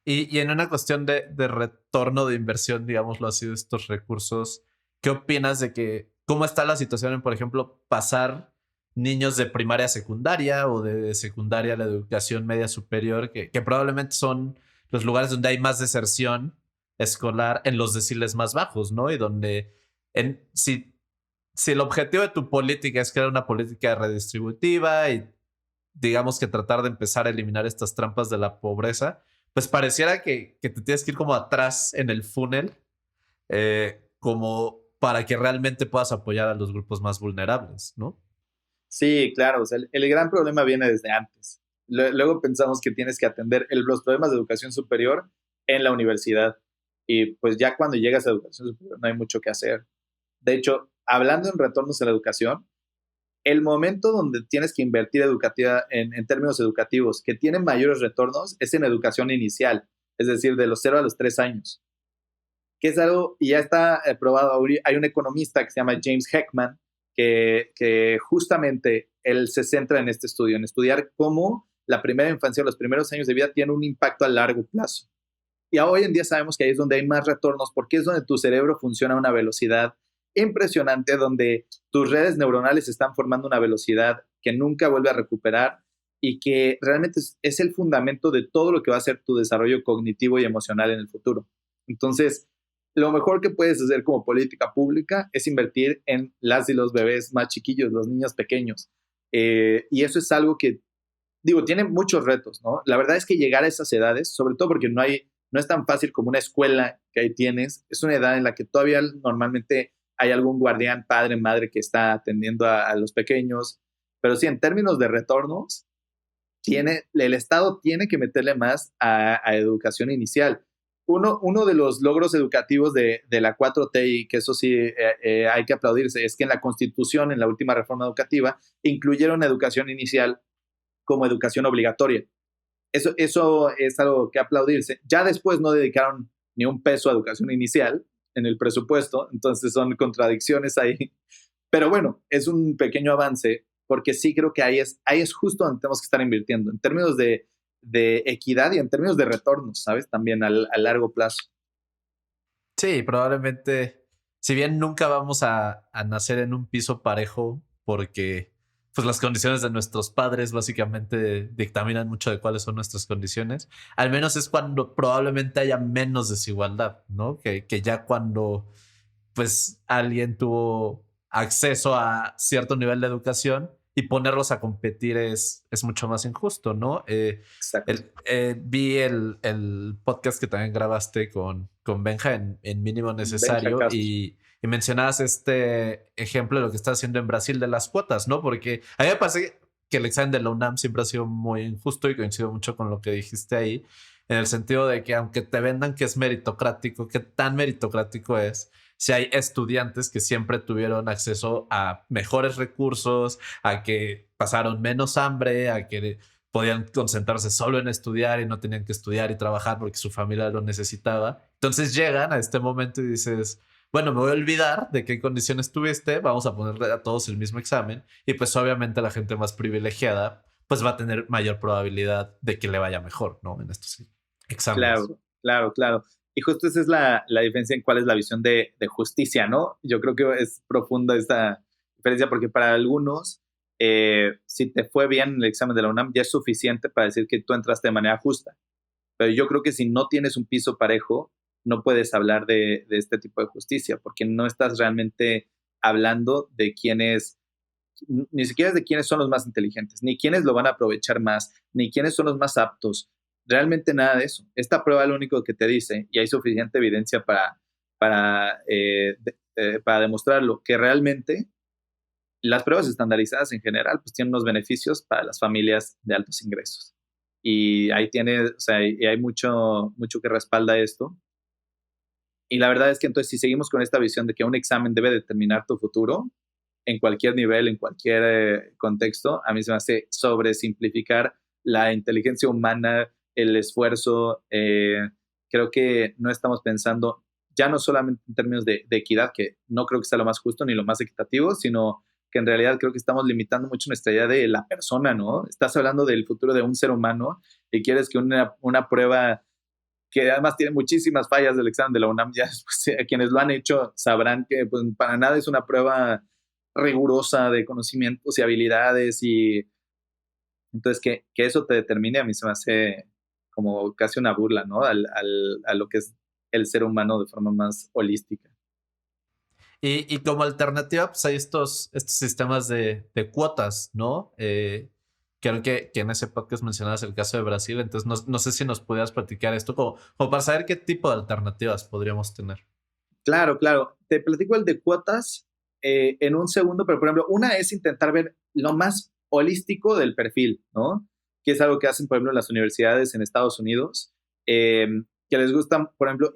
Y en una cuestión de retorno de inversión, digámoslo así, de estos recursos, ¿qué opinas de cómo está la situación en, por ejemplo, pasar niños de primaria a secundaria o de secundaria a la educación media superior, que probablemente son los lugares donde hay más deserción escolar en los deciles más bajos, ¿no? Y donde si el objetivo de tu política es crear una política redistributiva y digamos que tratar de empezar a eliminar estas trampas de la pobreza, pues pareciera que te tienes que ir como atrás en el funnel, como para que realmente puedas apoyar a los grupos más vulnerables, ¿no? Sí, claro, o sea, el gran problema viene desde antes. Luego pensamos que tienes que atender los problemas de educación superior en la universidad. Y pues ya cuando llegas a educación superior no hay mucho que hacer. De hecho, hablando en retornos a la educación, el momento donde tienes que invertir en términos educativos que tienen mayores retornos es en educación inicial, es decir, de los 0 a los 3 años, que es algo, y ya está probado. Hay un economista que se llama James Heckman, que justamente él se centra en este estudio, en estudiar cómo la primera infancia, los primeros años de vida tienen un impacto a largo plazo. Y hoy en día sabemos que ahí es donde hay más retornos, porque es donde tu cerebro funciona a una velocidad impresionante, donde tus redes neuronales están formando una velocidad que nunca vuelve a recuperar y que realmente es el fundamento de todo lo que va a ser tu desarrollo cognitivo y emocional en el futuro. Entonces, lo mejor que puedes hacer como política pública es invertir en las y los bebés más chiquillos, los niños pequeños. Y eso es algo que, tiene muchos retos, ¿no? La verdad es que llegar a esas edades, sobre todo porque no es tan fácil como una escuela que ahí tienes, es una edad en la que todavía normalmente hay algún guardián, padre, madre que está atendiendo a los pequeños. Pero sí, en términos de retornos, el Estado tiene que meterle más a educación inicial. Uno de los logros educativos de la 4T, y que eso sí hay que aplaudirse, es que en la Constitución, en la última reforma educativa, incluyeron educación inicial como educación obligatoria. Eso es algo que aplaudirse. Ya después no dedicaron ni un peso a educación inicial en el presupuesto, entonces son contradicciones ahí. Pero bueno, es un pequeño avance, porque sí creo que ahí es justo donde tenemos que estar invirtiendo, en términos de equidad y en términos de retornos, ¿sabes? También a largo plazo. Sí, probablemente, si bien nunca vamos a nacer en un piso parejo, porque pues las condiciones de nuestros padres básicamente dictaminan mucho de cuáles son nuestras condiciones, al menos es cuando probablemente haya menos desigualdad, ¿no? Que ya cuando pues alguien tuvo acceso a cierto nivel de educación y ponerlos a competir es mucho más injusto, ¿no? Exacto. Vi el podcast que también grabaste con Benja en Mínimo Necesario y mencionabas este ejemplo de lo que está haciendo en Brasil de las cuotas, ¿no? Porque a mí me parece que el examen de la UNAM siempre ha sido muy injusto y coincido mucho con lo que dijiste ahí, en el sentido de que aunque te vendan que es meritocrático, ¿qué tan meritocrático es? Si hay estudiantes que siempre tuvieron acceso a mejores recursos, a que pasaron menos hambre, a que podían concentrarse solo en estudiar y no tenían que estudiar y trabajar porque su familia lo necesitaba. Entonces llegan a este momento y dices, bueno, me voy a olvidar de qué condiciones tuviste, vamos a ponerle a todos el mismo examen y pues obviamente la gente más privilegiada pues va a tener mayor probabilidad de que le vaya mejor, ¿no? En estos exámenes. Claro. Y justo esa es la diferencia en cuál es la visión de justicia, ¿no? Yo creo que es profunda esta diferencia porque para algunos, si te fue bien en el examen de la UNAM, ya es suficiente para decir que tú entraste de manera justa. Pero yo creo que si no tienes un piso parejo, no puedes hablar de este tipo de justicia porque no estás realmente hablando de quiénes, ni siquiera de quiénes son los más inteligentes, ni quiénes lo van a aprovechar más, ni quiénes son los más aptos. Realmente nada de eso. Esta prueba lo único que te dice, y hay suficiente evidencia para demostrarlo, que realmente las pruebas estandarizadas en general pues tienen unos beneficios para las familias de altos ingresos. Y ahí y hay mucho que respalda esto. Y la verdad es que entonces si seguimos con esta visión de que un examen debe determinar tu futuro, en cualquier nivel, en cualquier contexto, a mí se me hace sobresimplificar la inteligencia humana, el esfuerzo. Creo que no estamos pensando ya no solamente en términos de equidad, que no creo que sea lo más justo ni lo más equitativo, sino que en realidad creo que estamos limitando mucho nuestra idea de la persona, ¿no? Estás hablando del futuro de un ser humano y quieres que una prueba que además tiene muchísimas fallas del examen de la UNAM, ya pues, quienes lo han hecho sabrán que pues, para nada es una prueba rigurosa de conocimientos y habilidades, y entonces que eso te determine a mí se me hace como casi una burla, ¿no? A lo que es el ser humano de forma más holística. Y como alternativa, pues hay estos sistemas de cuotas, ¿no? Creo que en ese podcast mencionabas el caso de Brasil, entonces no sé si nos pudieras platicar esto como para saber qué tipo de alternativas podríamos tener. Claro. Te platico el de cuotas en un segundo, pero por ejemplo, una es intentar ver lo más holístico del perfil, ¿no? Que es algo que hacen, por ejemplo, en las universidades en Estados Unidos, que les gusta, por ejemplo,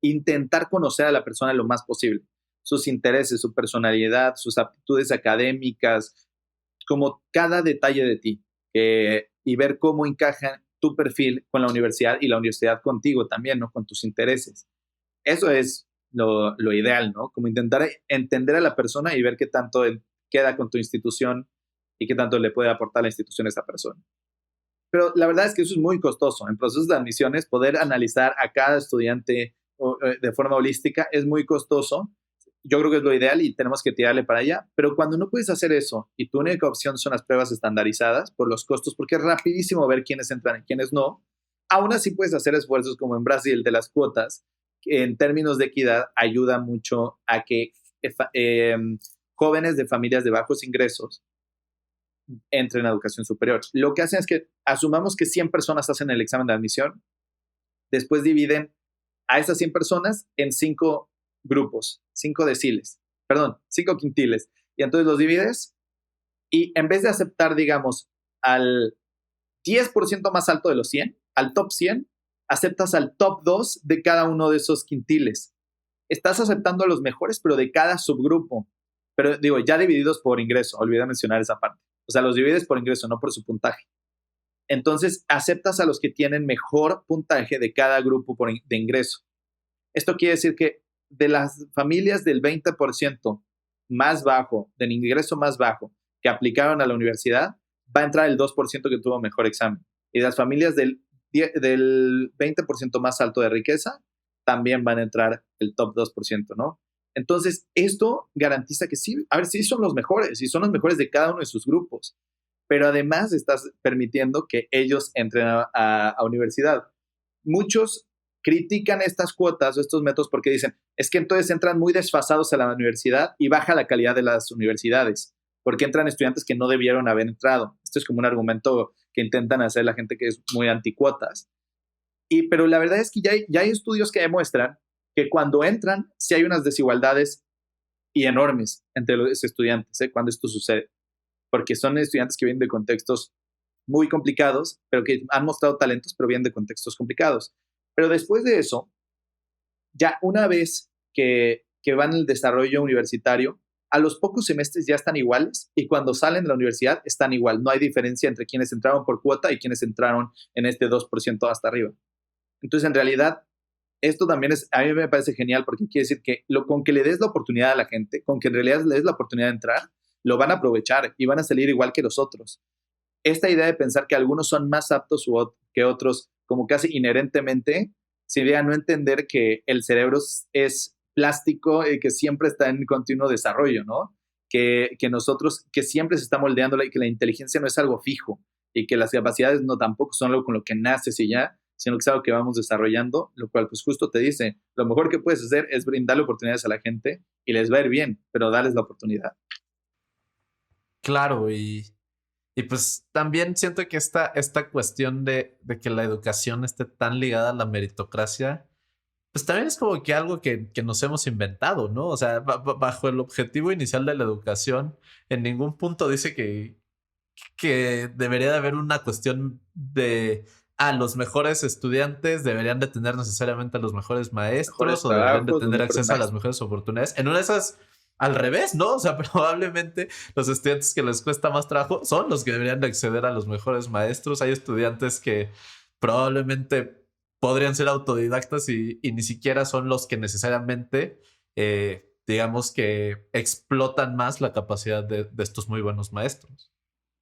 intentar conocer a la persona lo más posible. Sus intereses, su personalidad, sus aptitudes académicas, como cada detalle de ti, y ver cómo encaja tu perfil con la universidad y la universidad contigo también, ¿no? Con tus intereses. Eso es lo ideal, ¿no? Como intentar entender a la persona y ver qué tanto queda con tu institución y qué tanto le puede aportar la institución a esa persona. Pero la verdad es que eso es muy costoso. En procesos de admisiones, poder analizar a cada estudiante de forma holística es muy costoso. Yo creo que es lo ideal y tenemos que tirarle para allá, pero cuando no puedes hacer eso y tu única opción son las pruebas estandarizadas por los costos, porque es rapidísimo ver quiénes entran y quiénes no, aún así puedes hacer esfuerzos como en Brasil de las cuotas, que en términos de equidad ayuda mucho a que jóvenes de familias de bajos ingresos entren a educación superior. Lo que hacen es que asumamos que 100 personas hacen el examen de admisión, después dividen a esas 100 personas en 5 grupos, 5 quintiles, y entonces los divides y en vez de aceptar, digamos, al 10% más alto de los 100, al top 100, aceptas al top 2 de cada uno de esos quintiles. Estás aceptando a los mejores, pero de cada subgrupo. Pero digo, ya divididos por ingreso, olvidé mencionar esa parte. O sea, los divides por ingreso, no por su puntaje. Entonces, aceptas a los que tienen mejor puntaje de cada grupo de ingreso. Esto quiere decir que de las familias del 20% más bajo, del ingreso más bajo, que aplicaron a la universidad, va a entrar el 2% que tuvo mejor examen. Y las familias del 20% más alto de riqueza, también van a entrar el top 2%, ¿no? Entonces, esto garantiza que sí, a ver, sí son los mejores, y son los mejores de cada uno de sus grupos, pero además estás permitiendo que ellos entren a universidad. Muchos critican estas cuotas o estos métodos porque dicen, es que entonces entran muy desfasados a la universidad y baja la calidad de las universidades, porque entran estudiantes que no debieron haber entrado. Esto es como un argumento que intentan hacer la gente que es muy anticuotas. Pero la verdad es que ya hay estudios que demuestran que cuando entran, sí hay unas desigualdades y enormes entre los estudiantes, cuando esto sucede, porque son estudiantes que vienen de contextos muy complicados, pero que han mostrado talentos, pero vienen de contextos complicados. Pero después de eso, ya una vez que van en el desarrollo universitario, a los pocos semestres ya están iguales y cuando salen de la universidad están igual. No hay diferencia entre quienes entraron por cuota y quienes entraron en este 2% hasta arriba. Entonces, en realidad, esto también a mí me parece genial porque quiere decir que con que le des la oportunidad a la gente, con que en realidad le des la oportunidad de entrar, lo van a aprovechar y van a salir igual que los otros. Esta idea de pensar que algunos son más aptos que otros, como casi inherentemente, sería no entender que el cerebro es plástico y que siempre está en continuo desarrollo, ¿no? Que nosotros, que siempre se está moldeando y que la inteligencia no es algo fijo y que las capacidades no tampoco son algo con lo que naces y ya, sino que es algo que vamos desarrollando, lo cual pues justo te dice, lo mejor que puedes hacer es brindarle oportunidades a la gente y les va a ir bien, pero darles la oportunidad. Claro, y pues también siento que esta cuestión de que la educación esté tan ligada a la meritocracia, pues también es como que algo que nos hemos inventado, ¿no? O sea, bajo el objetivo inicial de la educación, en ningún punto dice que debería de haber una cuestión de los mejores estudiantes deberían de tener necesariamente a los mejores maestros o deberían de tener acceso a las mejores oportunidades. En una de esas, al revés, ¿no? O sea, probablemente los estudiantes que les cuesta más trabajo son los que deberían de acceder a los mejores maestros. Hay estudiantes que probablemente podrían ser autodidactas y ni siquiera son los que necesariamente digamos que explotan más la capacidad de estos muy buenos maestros.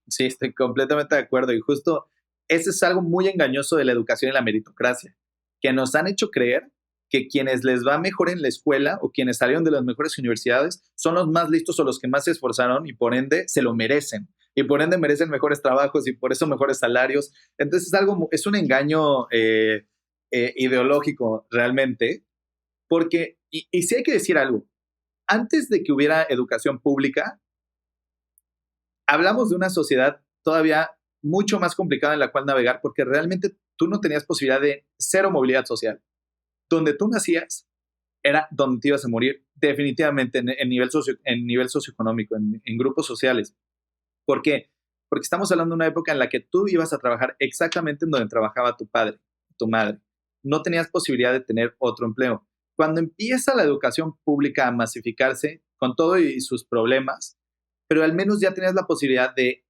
Sí, estoy completamente de acuerdo. Y justo ese es algo muy engañoso de la educación y la meritocracia, que nos han hecho creer que quienes les va mejor en la escuela o quienes salieron de las mejores universidades son los más listos o los que más se esforzaron y por ende se lo merecen. Y por ende merecen mejores trabajos y por eso mejores salarios. Entonces es un engaño ideológico realmente, porque, y sí hay que decir algo, antes de que hubiera educación pública, hablamos de una sociedad todavía mucho más complicada en la cual navegar, porque realmente tú no tenías posibilidad de cero movilidad social. Donde tú nacías era donde te ibas a morir, definitivamente en nivel socioeconómico, en grupos sociales. ¿Por qué? Porque estamos hablando de una época en la que tú ibas a trabajar exactamente en donde trabajaba tu padre, tu madre. No tenías posibilidad de tener otro empleo. Cuando empieza la educación pública a masificarse, con todo y sus problemas, pero al menos ya tenías la posibilidad de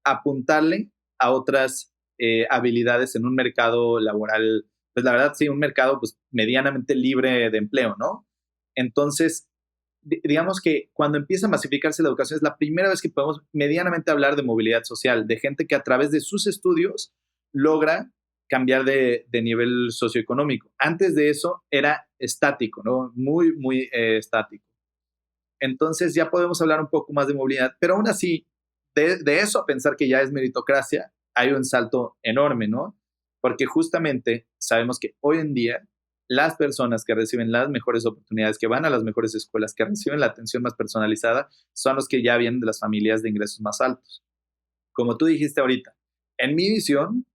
apuntarle a otras habilidades en un mercado laboral, pues la verdad sí, un mercado pues medianamente libre de empleo, ¿no? Entonces, digamos que cuando empieza a masificarse la educación es la primera vez que podemos medianamente hablar de movilidad social, de gente que a través de sus estudios logra cambiar de nivel socioeconómico. Antes de eso era estático, ¿no? Muy, muy estático. Entonces ya podemos hablar un poco más de movilidad, pero aún así, de eso a pensar que ya es meritocracia, hay un salto enorme, ¿no? Porque justamente sabemos que hoy en día las personas que reciben las mejores oportunidades, que van a las mejores escuelas, que reciben la atención más personalizada, son los que ya vienen de las familias de ingresos más altos. Como tú dijiste ahorita, en mi visión,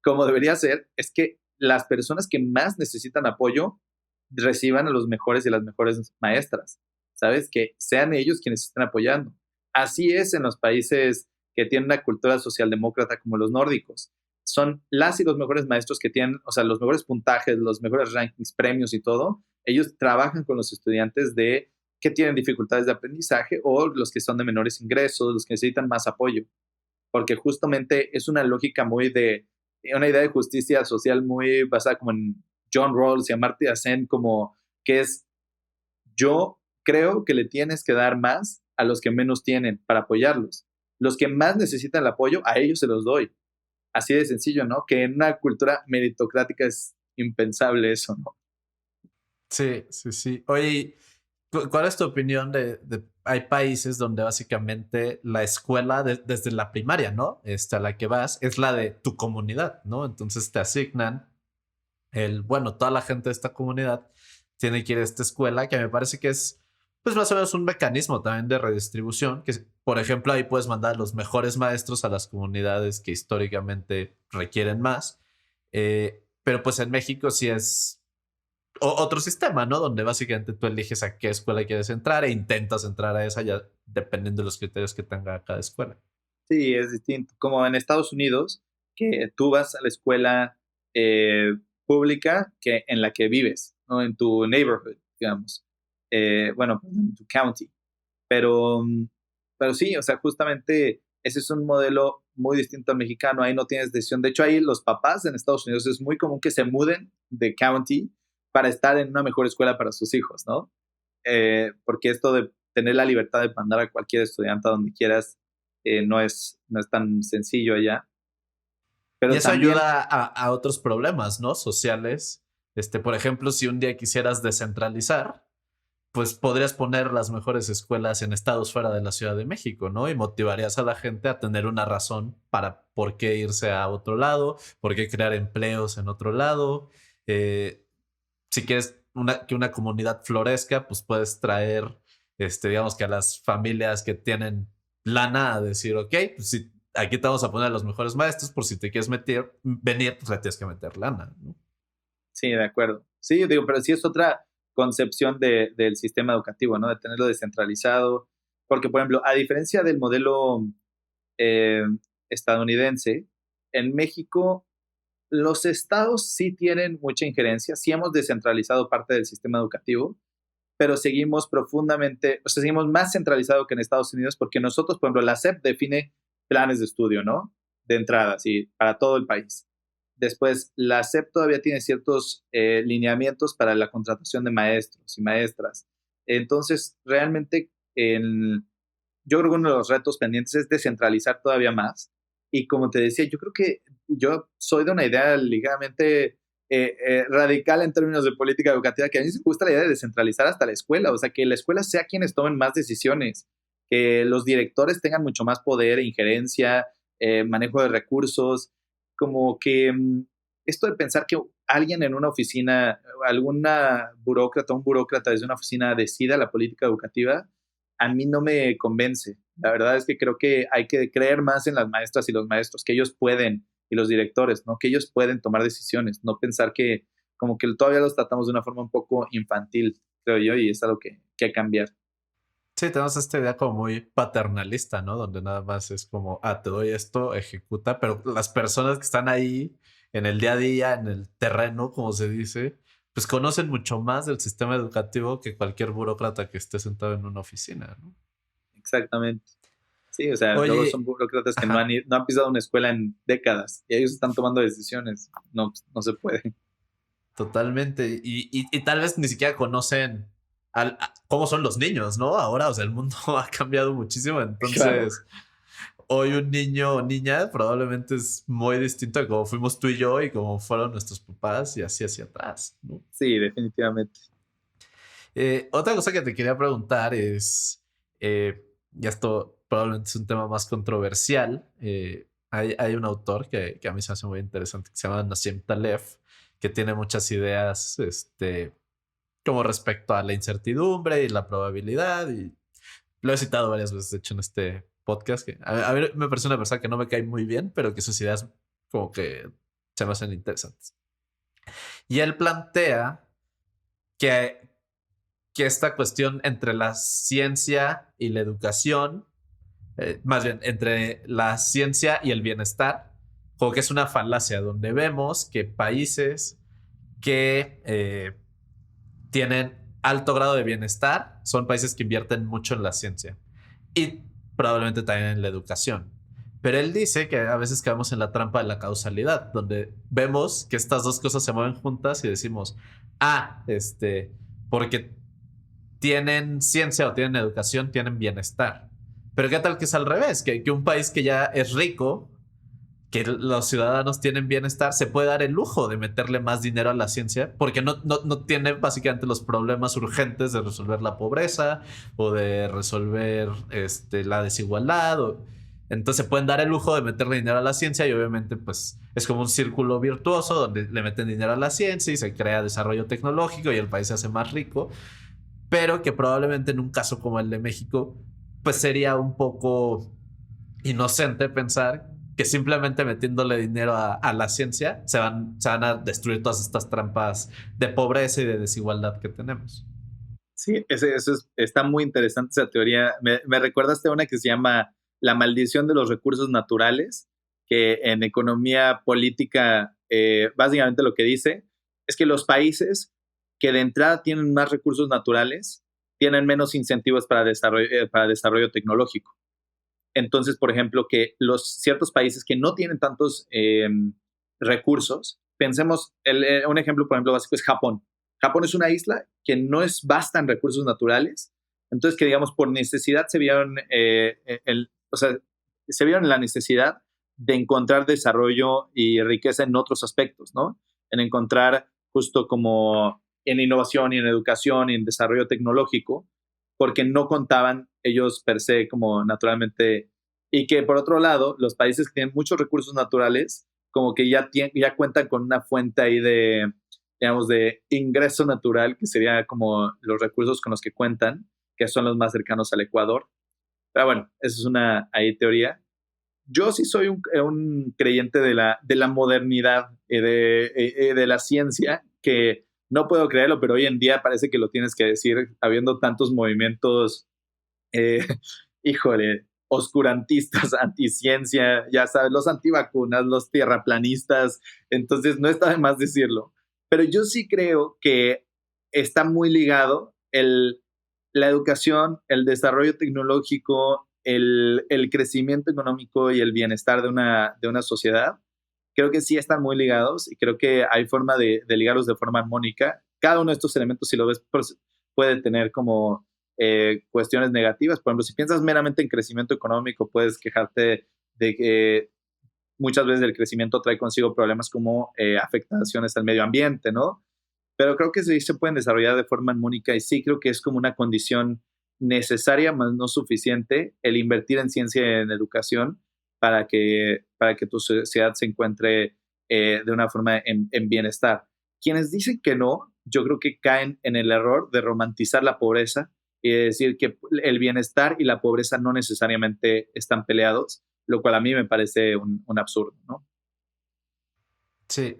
como debería ser, es que las personas que más necesitan apoyo reciban a los mejores y las mejores maestras, ¿sabes? Que sean ellos quienes estén apoyando. Así es en los países que tienen una cultura socialdemócrata como los nórdicos. Son las y los mejores maestros que tienen, o sea, los mejores puntajes, los mejores rankings, premios y todo. Ellos trabajan con los estudiantes que tienen dificultades de aprendizaje o los que son de menores ingresos, los que necesitan más apoyo. Porque justamente es una lógica una idea de justicia social muy basada como en John Rawls y Amartya Sen, como que es, yo creo que le tienes que dar más a los que menos tienen para apoyarlos. Los que más necesitan el apoyo, a ellos se los doy. Así de sencillo, ¿no? Que en una cultura meritocrática es impensable eso, ¿no? Sí, sí, sí. Oye, ¿cuál es tu opinión hay países donde básicamente la escuela desde la primaria, ¿no? A la que vas es la de tu comunidad, ¿no? Entonces te asignan toda la gente de esta comunidad tiene que ir a esta escuela, que me parece que es pues más o menos un mecanismo también de redistribución, que por ejemplo ahí puedes mandar los mejores maestros a las comunidades que históricamente requieren más, pero pues en México sí es otro sistema, ¿no? Donde básicamente tú eliges a qué escuela quieres entrar e intentas entrar a esa ya dependiendo de los criterios que tenga cada escuela. Sí, es distinto. Como en Estados Unidos, que tú vas a la escuela pública en la que vives, ¿no? En tu neighborhood, digamos. En tu county. Pero sí, o sea, justamente ese es un modelo muy distinto al mexicano. Ahí no tienes decisión. De hecho, ahí los papás en Estados Unidos es muy común que se muden de county para estar en una mejor escuela para sus hijos, ¿no? Porque esto de tener la libertad de mandar a cualquier estudiante a donde quieras no es tan sencillo allá. Pero y eso también ayuda a otros problemas, ¿no? Sociales. Por ejemplo, si un día quisieras descentralizar, pues podrías poner las mejores escuelas en estados fuera de la Ciudad de México, ¿no? Y motivarías a la gente a tener una razón para por qué irse a otro lado, por qué crear empleos en otro lado. Si quieres que una comunidad florezca, pues puedes traer, digamos que a las familias que tienen lana a decir, ok, pues si aquí te vamos a poner a los mejores maestros, por si te quieres venir, pues le tienes que meter lana, ¿no? Sí, de acuerdo. Sí, digo, pero sí es otra concepción del sistema educativo, ¿no? De tenerlo descentralizado. Porque, por ejemplo, a diferencia del modelo estadounidense, en México los estados sí tienen mucha injerencia, sí hemos descentralizado parte del sistema educativo, pero seguimos seguimos más centralizado que en Estados Unidos porque nosotros, por ejemplo, la SEP define planes de estudio, ¿no? De entrada, sí, para todo el país. Después, la SEP todavía tiene ciertos lineamientos para la contratación de maestros y maestras. Entonces, realmente, yo creo que uno de los retos pendientes es descentralizar todavía más. Y como te decía, yo creo que yo soy de una idea ligeramente radical en términos de política educativa, que a mí me gusta la idea de descentralizar hasta la escuela, o sea, que la escuela sea quienes tomen más decisiones, que los directores tengan mucho más poder, injerencia, manejo de recursos, como que esto de pensar que alguien en una oficina, alguna burócrata, un burócrata desde una oficina decida la política educativa, a mí no me convence. La verdad es que creo que hay que creer más en las maestras y los maestros, que ellos pueden, y los directores, ¿no? Que ellos pueden tomar decisiones, no pensar que como que todavía los tratamos de una forma un poco infantil, creo yo, y es algo que hay que cambiar. Sí, tenemos esta idea como muy paternalista, ¿no? Donde nada más es como, te doy esto, ejecuta, pero las personas que están ahí en el día a día, en el terreno, como se dice, pues conocen mucho más del sistema educativo que cualquier burócrata que esté sentado en una oficina, ¿no? Exactamente. Sí, o sea, Oye, luego son burócratas que no han pisado una escuela en décadas y ellos están tomando decisiones. No se puede. Totalmente. Y tal vez ni siquiera conocen cómo son los niños, ¿no? Ahora, o sea, el mundo ha cambiado muchísimo. Entonces, claro, hoy un niño o niña probablemente es muy distinto a cómo fuimos tú y yo y cómo fueron nuestros papás y así hacia atrás, ¿no? Sí, definitivamente. Otra cosa que te quería preguntar es, y esto probablemente es un tema más controversial, hay un autor que a mí se me hace muy interesante que se llama Nassim Taleb, que tiene muchas ideas como respecto a la incertidumbre y la probabilidad, y lo he citado varias veces, de hecho, en este podcast, que a mí me parece una persona que no me cae muy bien, pero que sus ideas como que se me hacen interesantes. Y él plantea que esta cuestión entre la ciencia y la educación, más bien entre la ciencia y el bienestar, como que es una falacia, donde vemos que países que tienen alto grado de bienestar son países que invierten mucho en la ciencia y probablemente también en la educación. Pero él dice que a veces caemos en la trampa de la causalidad, donde vemos que estas dos cosas se mueven juntas y decimos, porque tienen ciencia o tienen educación, tienen bienestar. Pero ¿qué tal que es al revés? Que un país que ya es rico, que los ciudadanos tienen bienestar, se puede dar el lujo de meterle más dinero a la ciencia porque no tiene básicamente los problemas urgentes de resolver la pobreza o de resolver la desigualdad. Entonces pueden dar el lujo de meterle dinero a la ciencia y obviamente pues es como un círculo virtuoso donde le meten dinero a la ciencia y se crea desarrollo tecnológico y el país se hace más rico. Pero que probablemente en un caso como el de México, pues sería un poco inocente pensar que simplemente metiéndole dinero a la ciencia se van a destruir todas estas trampas de pobreza y de desigualdad que tenemos. Sí, está muy interesante esa teoría. Me recuerdaste a una que se llama La maldición de los recursos naturales, que en economía política básicamente lo que dice es que los países que de entrada tienen más recursos naturales tienen menos incentivos para desarrollo tecnológico. Entonces, por ejemplo, que ciertos países que no tienen tantos recursos, pensemos, un ejemplo, por ejemplo, básico es Japón. Japón es una isla que no es vasta en recursos naturales, entonces que, digamos, por necesidad se vieron en la necesidad de encontrar desarrollo y riqueza en otros aspectos, ¿no? En encontrar justo como en innovación y en educación y en desarrollo tecnológico, porque no contaban ellos per se como naturalmente, y que por otro lado, los países que tienen muchos recursos naturales, como que ya cuentan con una fuente ahí de, digamos, de ingreso natural, que sería como los recursos con los que cuentan, que son los más cercanos al Ecuador. Pero bueno, eso es una teoría. Yo sí soy un creyente de la modernidad y de la ciencia, que no puedo creerlo, pero hoy en día parece que lo tienes que decir, habiendo tantos movimientos, oscurantistas, anticiencia, ya sabes, los antivacunas, los tierraplanistas, entonces no está de más decirlo. Pero yo sí creo que está muy ligado la educación, el desarrollo tecnológico, el crecimiento económico y el bienestar de una sociedad. Creo que sí están muy ligados y creo que hay forma de ligarlos de forma armónica. Cada uno de estos elementos, si lo ves puede tener como cuestiones negativas. Por ejemplo, si piensas meramente en crecimiento económico, puedes quejarte de que muchas veces el crecimiento trae consigo problemas como afectaciones al medio ambiente, ¿no? Pero creo que sí se pueden desarrollar de forma armónica y sí creo que es como una condición necesaria, más no suficiente, el invertir en ciencia y en educación para que tu sociedad se encuentre de una forma en bienestar. Quienes dicen que no, yo creo que caen en el error de romantizar la pobreza y de decir que el bienestar y la pobreza no necesariamente están peleados, lo cual a mí me parece un absurdo, ¿no? Sí.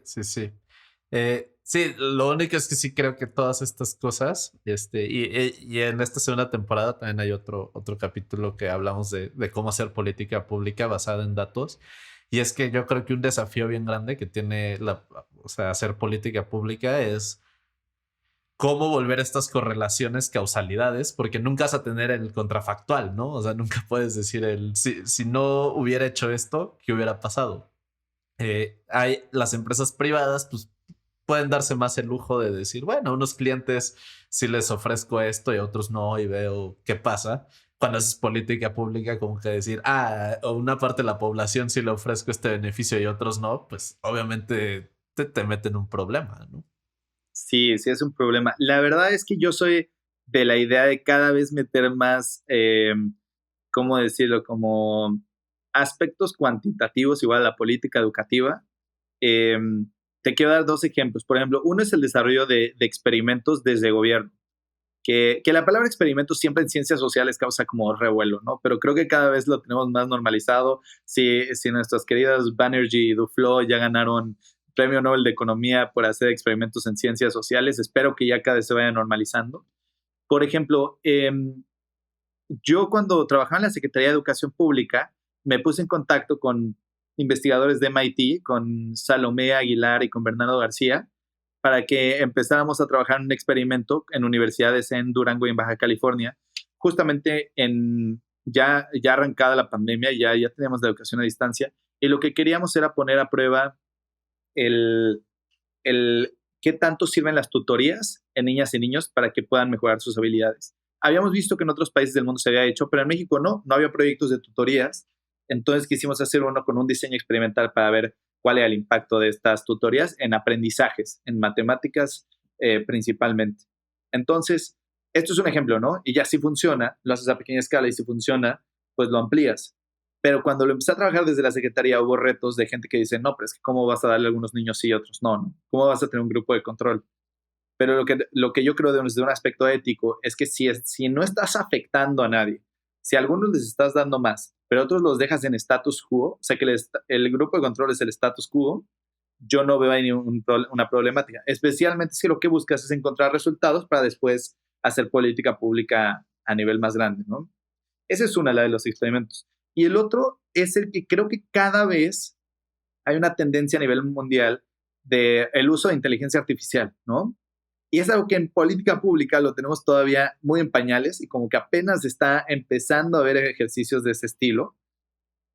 Sí, lo único es que sí creo que todas estas cosas, y en esta segunda temporada también hay otro capítulo que hablamos de cómo hacer política pública basada en datos. Y es que yo creo que un desafío bien grande que tiene hacer política pública es cómo volver estas correlaciones, causalidades, porque nunca vas a tener el contrafactual, ¿no? O sea, nunca puedes decir si no hubiera hecho esto, ¿qué hubiera pasado? Hay las empresas privadas, pues pueden darse más el lujo de decir, bueno, a unos clientes sí les ofrezco esto y a otros no, y veo qué pasa. Cuando haces política pública, como que decir, a una parte de la población sí le ofrezco este beneficio y a otros no, pues obviamente te meten un problema, ¿no? Sí, sí es un problema. La verdad es que yo soy de la idea de cada vez meter más, ¿cómo decirlo? Como aspectos cuantitativos igual a la política educativa. Te quiero dar 2 ejemplos. Por ejemplo, uno es el desarrollo de experimentos desde gobierno. Que la palabra experimento siempre en ciencias sociales causa como revuelo, ¿no? Pero creo que cada vez lo tenemos más normalizado. Si nuestras queridas Banerjee y Duflo ya ganaron Premio Nobel de Economía por hacer experimentos en ciencias sociales, espero que ya cada vez se vaya normalizando. Por ejemplo, yo cuando trabajaba en la Secretaría de Educación Pública, me puse en contacto con investigadores de MIT, con Salomé Aguilar y con Bernardo García, para que empezáramos a trabajar en un experimento en universidades en Durango y en Baja California, justamente ya arrancada la pandemia, ya teníamos la educación a distancia, y lo que queríamos era poner a prueba el qué tanto sirven las tutorías en niñas y niños para que puedan mejorar sus habilidades. Habíamos visto que en otros países del mundo se había hecho, pero en México no había proyectos de tutorías. Entonces quisimos hacer uno con un diseño experimental para ver cuál era el impacto de estas tutorías en aprendizajes, en matemáticas principalmente. Entonces, esto es un ejemplo, ¿no? Y ya si funciona, lo haces a pequeña escala y si funciona, pues lo amplías. Pero cuando lo empecé a trabajar desde la Secretaría hubo retos de gente que dice, no, pero es que ¿cómo vas a darle a algunos niños sí y otros no? ¿Cómo vas a tener un grupo de control? Pero lo que yo creo desde un aspecto ético es que si no estás afectando a nadie, si a algunos les estás dando más, pero a otros los dejas en status quo, o sea que el grupo de control es el status quo, yo no veo ahí una problemática. Especialmente si lo que buscas es encontrar resultados para después hacer política pública a nivel más grande, ¿no? Esa es una, la de los experimentos. Y el otro es el que creo que cada vez hay una tendencia a nivel mundial del uso de inteligencia artificial, ¿no? Y es algo que en política pública lo tenemos todavía muy en pañales y como que apenas está empezando a haber ejercicios de ese estilo.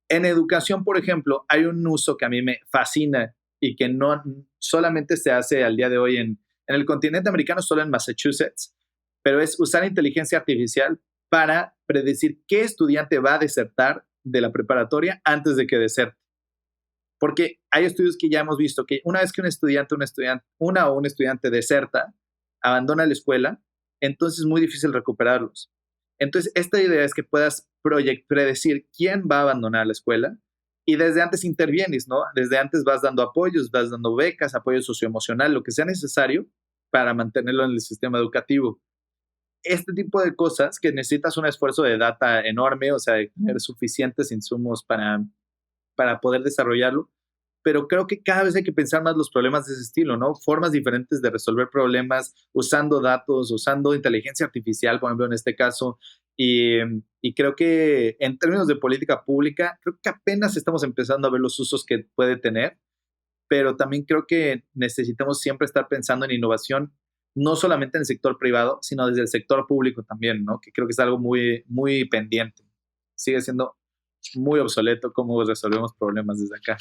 En educación, por ejemplo, hay un uso que a mí me fascina y que no solamente se hace al día de hoy en el continente americano, solo en Massachusetts, pero es usar inteligencia artificial para predecir qué estudiante va a desertar de la preparatoria antes de que deserte. Porque hay estudios que ya hemos visto que una vez que un estudiante deserta, abandona la escuela, entonces es muy difícil recuperarlos. Entonces, esta idea es que puedas predecir quién va a abandonar la escuela y desde antes intervienes, ¿no? Desde antes vas dando apoyos, vas dando becas, apoyo socioemocional, lo que sea necesario para mantenerlo en el sistema educativo. Este tipo de cosas que necesitas un esfuerzo de data enorme, o sea, de tener suficientes insumos para poder desarrollarlo, pero creo que cada vez hay que pensar más los problemas de ese estilo, ¿no? Formas diferentes de resolver problemas usando datos, usando inteligencia artificial, por ejemplo, en este caso, y creo que en términos de política pública, creo que apenas estamos empezando a ver los usos que puede tener, pero también creo que necesitamos siempre estar pensando en innovación, no solamente en el sector privado, sino desde el sector público también, ¿no? Que creo que es algo muy, muy pendiente. Sigue siendo muy obsoleto cómo resolvemos problemas desde acá.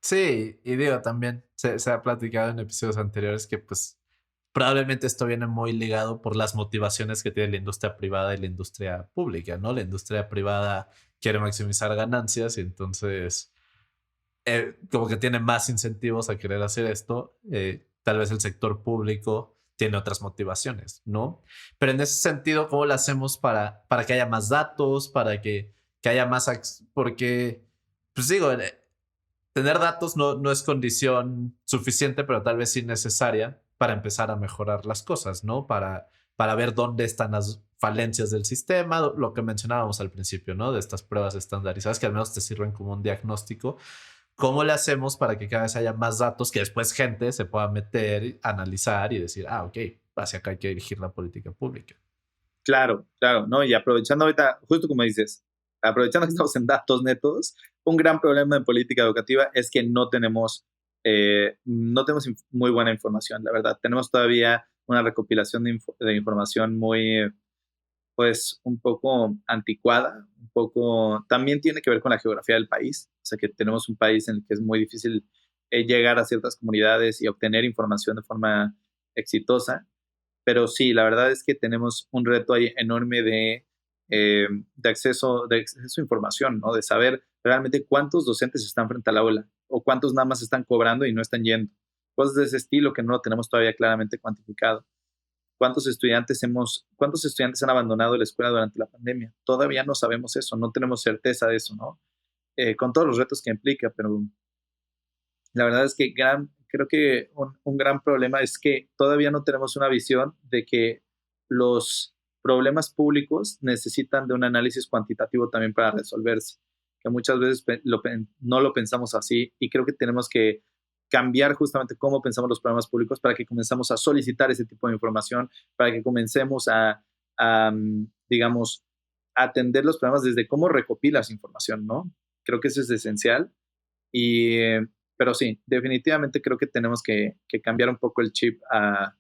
Sí, y digo también, se ha platicado en episodios anteriores que pues probablemente esto viene muy ligado por las motivaciones que tiene la industria privada y la industria pública, ¿no? La industria privada quiere maximizar ganancias y entonces como que tiene más incentivos a querer hacer esto. Tal vez el sector público tiene otras motivaciones, ¿no? Pero en ese sentido, ¿cómo lo hacemos para que haya más datos, para que haya más... Porque, pues digo, tener datos no es condición suficiente, pero tal vez sí necesaria para empezar a mejorar las cosas, ¿no? Para ver dónde están las falencias del sistema, lo que mencionábamos al principio, ¿no? De estas pruebas estandarizadas que al menos te sirven como un diagnóstico. ¿Cómo le hacemos para que cada vez haya más datos que después gente se pueda meter, analizar y decir, ok, hacia acá hay que dirigir la política pública? Claro, ¿no? Y aprovechando ahorita, justo como dices, aprovechando que estamos en datos netos, un gran problema en política educativa es que no tenemos muy buena información, la verdad. Tenemos todavía una recopilación de información muy, pues, un poco anticuada, también tiene que ver con la geografía del país, o sea que tenemos un país en el que es muy difícil llegar a ciertas comunidades y obtener información de forma exitosa, pero sí, la verdad es que tenemos un reto ahí enorme de acceso a información, ¿no? De saber realmente cuántos docentes están frente al aula o cuántos nada más están cobrando y no están yendo. Cosas de ese estilo que no lo tenemos todavía claramente cuantificado. ¿Cuántos estudiantes han abandonado la escuela durante la pandemia? Todavía no sabemos eso, no tenemos certeza de eso, ¿no? Con todos los retos que implica, pero la verdad es que creo que un gran problema es que todavía no tenemos una visión de que los problemas públicos necesitan de un análisis cuantitativo también para resolverse, que muchas veces no lo pensamos así y creo que tenemos que cambiar justamente cómo pensamos los problemas públicos para que comencemos a solicitar ese tipo de información, para que comencemos digamos, a atender los problemas desde cómo recopilas información, ¿no? Creo que eso es esencial. Pero sí, definitivamente creo que tenemos que cambiar un poco el chip a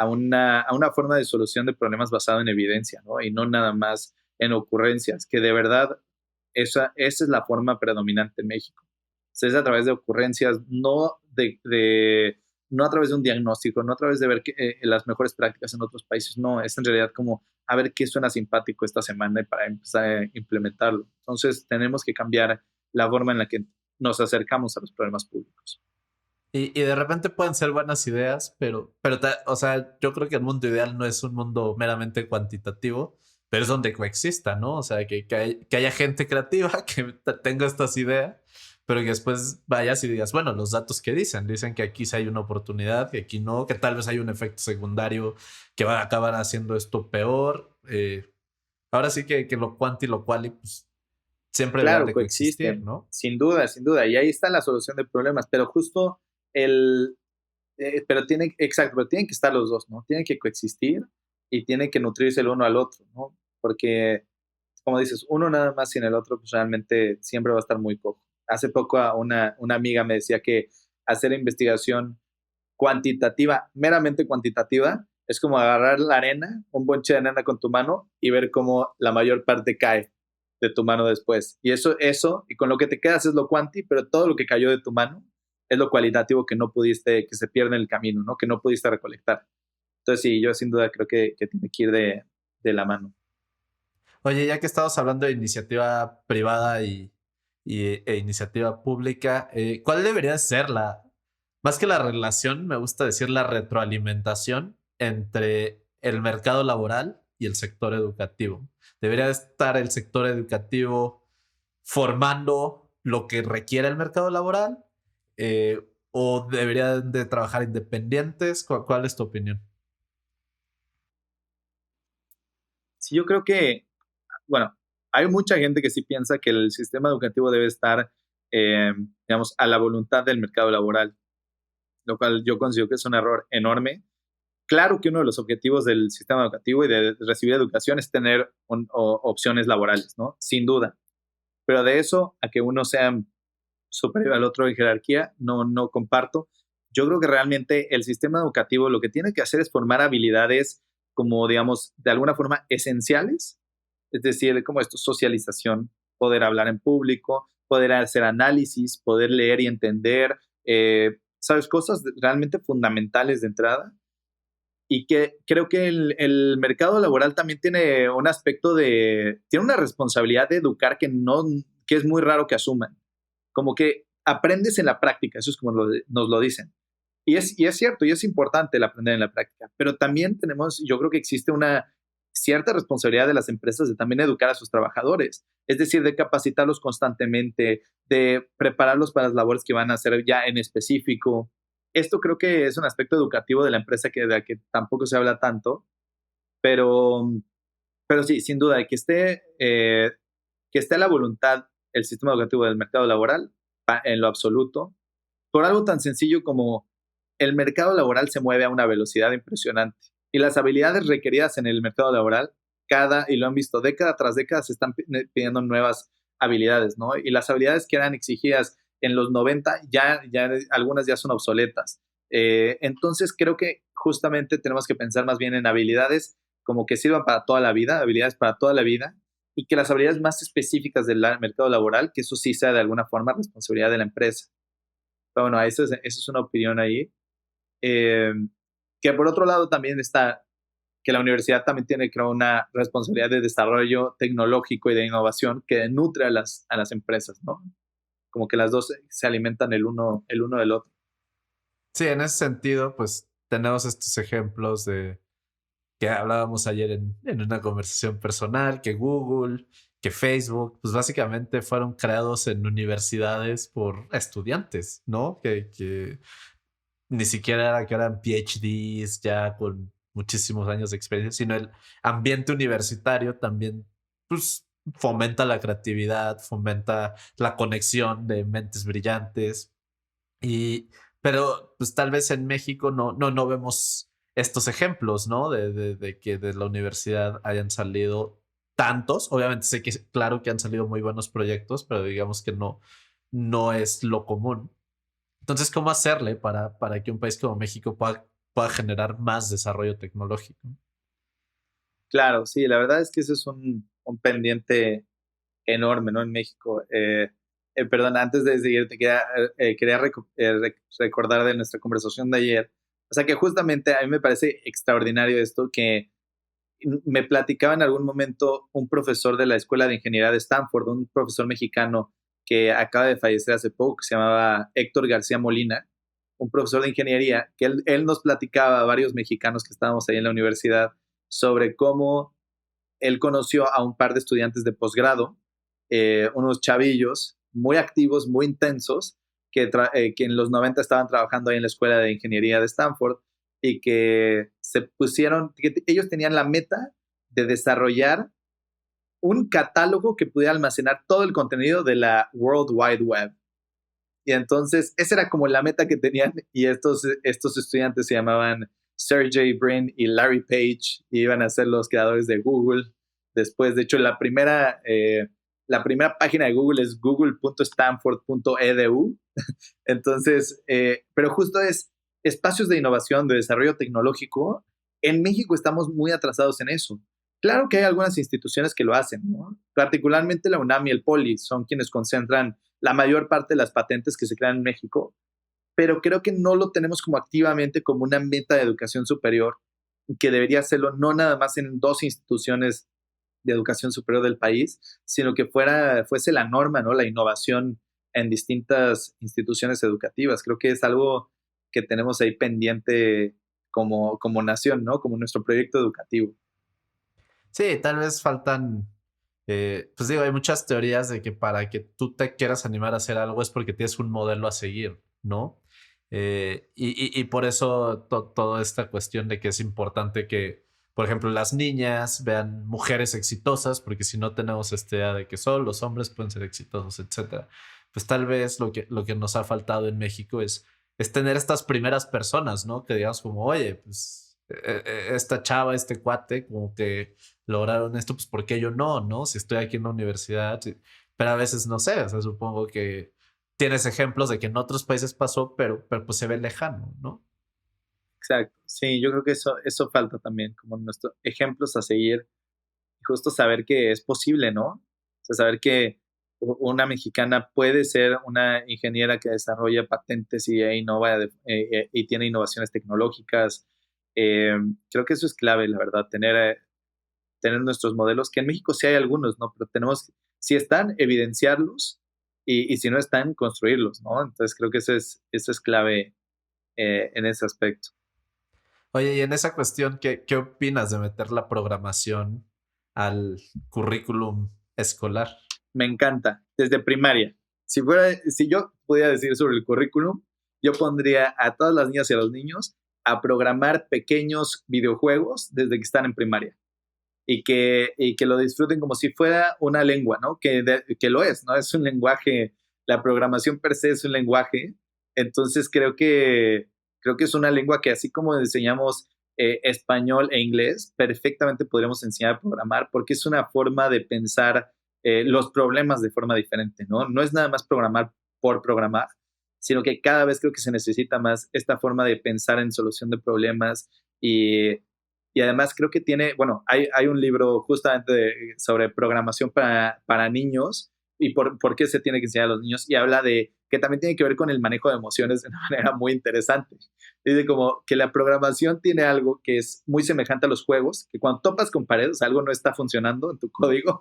una forma de solución de problemas basado en evidencia, ¿no? Y no nada más en ocurrencias, que de verdad esa es la forma predominante en México. Se es a través de ocurrencias, no a través de un diagnóstico, no a través de ver las mejores prácticas en otros países, no, es en realidad como a ver qué suena simpático esta semana y para empezar a implementarlo. Entonces tenemos que cambiar la forma en la que nos acercamos a los problemas públicos. Y de repente pueden ser buenas ideas, pero o sea, yo creo que el mundo ideal no es un mundo meramente cuantitativo, pero es donde coexista, ¿no? O sea, que haya gente creativa que tenga estas ideas, pero que después vayas y digas, bueno, los datos que dicen que aquí sí hay una oportunidad, que aquí no, que tal vez hay un efecto secundario que va a acabar haciendo esto peor. Ahora sí que lo cuanti y lo quali, pues siempre claro, deben de coexistir, ¿no? Sin duda. Y ahí está la solución de problemas, pero justo pero tienen que estar los dos, ¿no? Tienen que coexistir y tienen que nutrirse el uno al otro, ¿no? Porque, como dices, uno nada más sin el otro, pues realmente siempre va a estar muy cojo. Hace poco una amiga me decía que hacer investigación cuantitativa, meramente cuantitativa, es como agarrar la arena, un bonche de arena con tu mano y ver cómo la mayor parte cae de tu mano después. Y eso, y con lo que te quedas es lo cuanti, pero todo lo que cayó de tu mano es lo cualitativo que que se pierde en el camino, ¿no? Que no pudiste recolectar. Entonces, sí, yo sin duda creo que tiene que ir de la mano. Oye, ya que estamos hablando de iniciativa privada e iniciativa pública, ¿cuál debería ser más que la relación, me gusta decir la retroalimentación entre el mercado laboral y el sector educativo? ¿Debería estar el sector educativo formando lo que requiere el mercado laboral? ¿O deberían de trabajar independientes? ¿Cuál es tu opinión? Sí, yo creo que, bueno, hay mucha gente que sí piensa que el sistema educativo debe estar, digamos, a la voluntad del mercado laboral, lo cual yo considero que es un error enorme. Claro que uno de los objetivos del sistema educativo y de recibir educación es tener opciones laborales, ¿no? Sin duda. Pero de eso a que uno sea superior al otro en jerarquía, no comparto. Yo creo que realmente el sistema educativo lo que tiene que hacer es formar habilidades como, digamos, de alguna forma esenciales, es decir, como esto, socialización, poder hablar en público, poder hacer análisis, poder leer y entender, ¿sabes? Cosas realmente fundamentales de entrada, y que creo que el mercado laboral también tiene un aspecto tiene una responsabilidad de educar que es muy raro que asuman. Como que aprendes en la práctica, eso es como nos lo dicen. Y es cierto, y es importante el aprender en la práctica, pero también yo creo que existe una cierta responsabilidad de las empresas de también educar a sus trabajadores, es decir, de capacitarlos constantemente, de prepararlos para las labores que van a hacer ya en específico. Esto creo que es un aspecto educativo de la empresa de la que tampoco se habla tanto, pero sí, sin duda, que esté a la voluntad el sistema educativo del mercado laboral, en lo absoluto, por algo tan sencillo como el mercado laboral se mueve a una velocidad impresionante y las habilidades requeridas en el mercado laboral, y lo han visto década tras década, se están pidiendo nuevas habilidades, ¿no? Y las habilidades que eran exigidas en los 90, ya algunas ya son obsoletas. Entonces creo que justamente tenemos que pensar más bien en habilidades como que sirvan para toda la vida, habilidades para toda la vida, y que las habilidades más específicas del mercado laboral, que eso sí sea de alguna forma responsabilidad de la empresa. Pero bueno, eso es una opinión ahí. Que por otro lado también está que la universidad también tiene, creo, una responsabilidad de desarrollo tecnológico y de innovación que nutre a las empresas, ¿no? Como que las dos se alimentan el uno del otro. Sí, en ese sentido, pues tenemos estos ejemplos de que hablábamos ayer en una conversación personal, que Google, que Facebook, pues básicamente fueron creados en universidades por estudiantes, ¿no? Que ni siquiera era que eran PhDs ya con muchísimos años de experiencia, sino el ambiente universitario también, pues, fomenta la creatividad, fomenta la conexión de mentes brillantes. Pero pues tal vez en México no vemos estos ejemplos, ¿no? De que de la universidad hayan salido tantos. Obviamente sé que claro que han salido muy buenos proyectos, pero digamos que no es lo común. Entonces, ¿cómo hacerle para que un país como México pueda generar más desarrollo tecnológico? Claro, sí, la verdad es que ese es un pendiente enorme, ¿no? En México. Perdón, antes de seguir, quería recordar de nuestra conversación de ayer. O sea, que justamente a mí me parece extraordinario esto, que me platicaba en algún momento un profesor de la Escuela de Ingeniería de Stanford, un profesor mexicano que acaba de fallecer hace poco, que se llamaba Héctor García Molina, un profesor de ingeniería, que él nos platicaba a varios mexicanos que estábamos ahí en la universidad sobre cómo él conoció a un par de estudiantes de posgrado, unos chavillos muy activos, muy intensos, que en los 90 estaban trabajando ahí en la Escuela de Ingeniería de Stanford y que ellos tenían la meta de desarrollar un catálogo que pudiera almacenar todo el contenido de la World Wide Web. Y entonces esa era como la meta que tenían, y estos estudiantes se llamaban Sergey Brin y Larry Page, y iban a ser los creadores de Google. Después, de hecho, la primera página de Google es google.stanford.edu. Entonces, pero justo es espacios de innovación, de desarrollo tecnológico. En México estamos muy atrasados en eso. Claro que hay algunas instituciones que lo hacen, ¿no? Particularmente la UNAM y el POLI son quienes concentran la mayor parte de las patentes que se crean en México, pero creo que no lo tenemos como activamente como una meta de educación superior, que debería hacerlo no nada más en 2 instituciones de educación superior del país, sino que fuese la norma, ¿no? La innovación en distintas instituciones educativas. Creo que es algo que tenemos ahí pendiente como nación, ¿no? Como nuestro proyecto educativo. Sí, tal vez faltan, pues digo, hay muchas teorías de que para que tú te quieras animar a hacer algo es porque tienes un modelo a seguir, ¿no? Y por eso toda esta cuestión de que es importante que, por ejemplo, las niñas vean mujeres exitosas, porque si no tenemos esta idea de que solo los hombres pueden ser exitosos, etcétera. Pues tal vez lo que nos ha faltado en México es tener estas primeras personas, ¿no? Que digamos como, oye, pues esta chava, este cuate, como que lograron esto, pues ¿por qué yo no? Si estoy aquí en la universidad, pero a veces no sé, o sea, supongo que tienes ejemplos de que en otros países pasó, pero pues se ve lejano, ¿no? Exacto, sí, yo creo que eso falta también, como nuestros ejemplos a seguir, justo saber que es posible, ¿no? O sea, saber que una mexicana puede ser una ingeniera que desarrolla patentes y innova y tiene innovaciones tecnológicas, Creo que eso es clave, la verdad, tener nuestros modelos, que en México sí hay algunos, ¿no? Pero tenemos, si están, evidenciarlos y si no están, construirlos, ¿no? Entonces creo que eso es clave en ese aspecto. Oye, y en esa cuestión, ¿qué opinas de meter la programación al currículum escolar? Me encanta, desde primaria. Si yo pudiera decir sobre el currículum, yo pondría a todas las niñas y a los niños a programar pequeños videojuegos desde que están en primaria y que lo disfruten como si fuera una lengua, ¿no? Que lo es, ¿no? Es un lenguaje, la programación per se es un lenguaje, entonces creo que es una lengua que así como enseñamos español e inglés, perfectamente podríamos enseñar a programar porque es una forma de pensar los problemas de forma diferente, ¿no? No es nada más programar por programar, sino que cada vez creo que se necesita más esta forma de pensar en solución de problemas y además creo que hay un libro justamente sobre programación para niños y por qué se tiene que enseñar a los niños y habla de que también tiene que ver con el manejo de emociones de una manera muy interesante. Dice como que la programación tiene algo que es muy semejante a los juegos, que cuando topas con paredes, algo no está funcionando en tu código,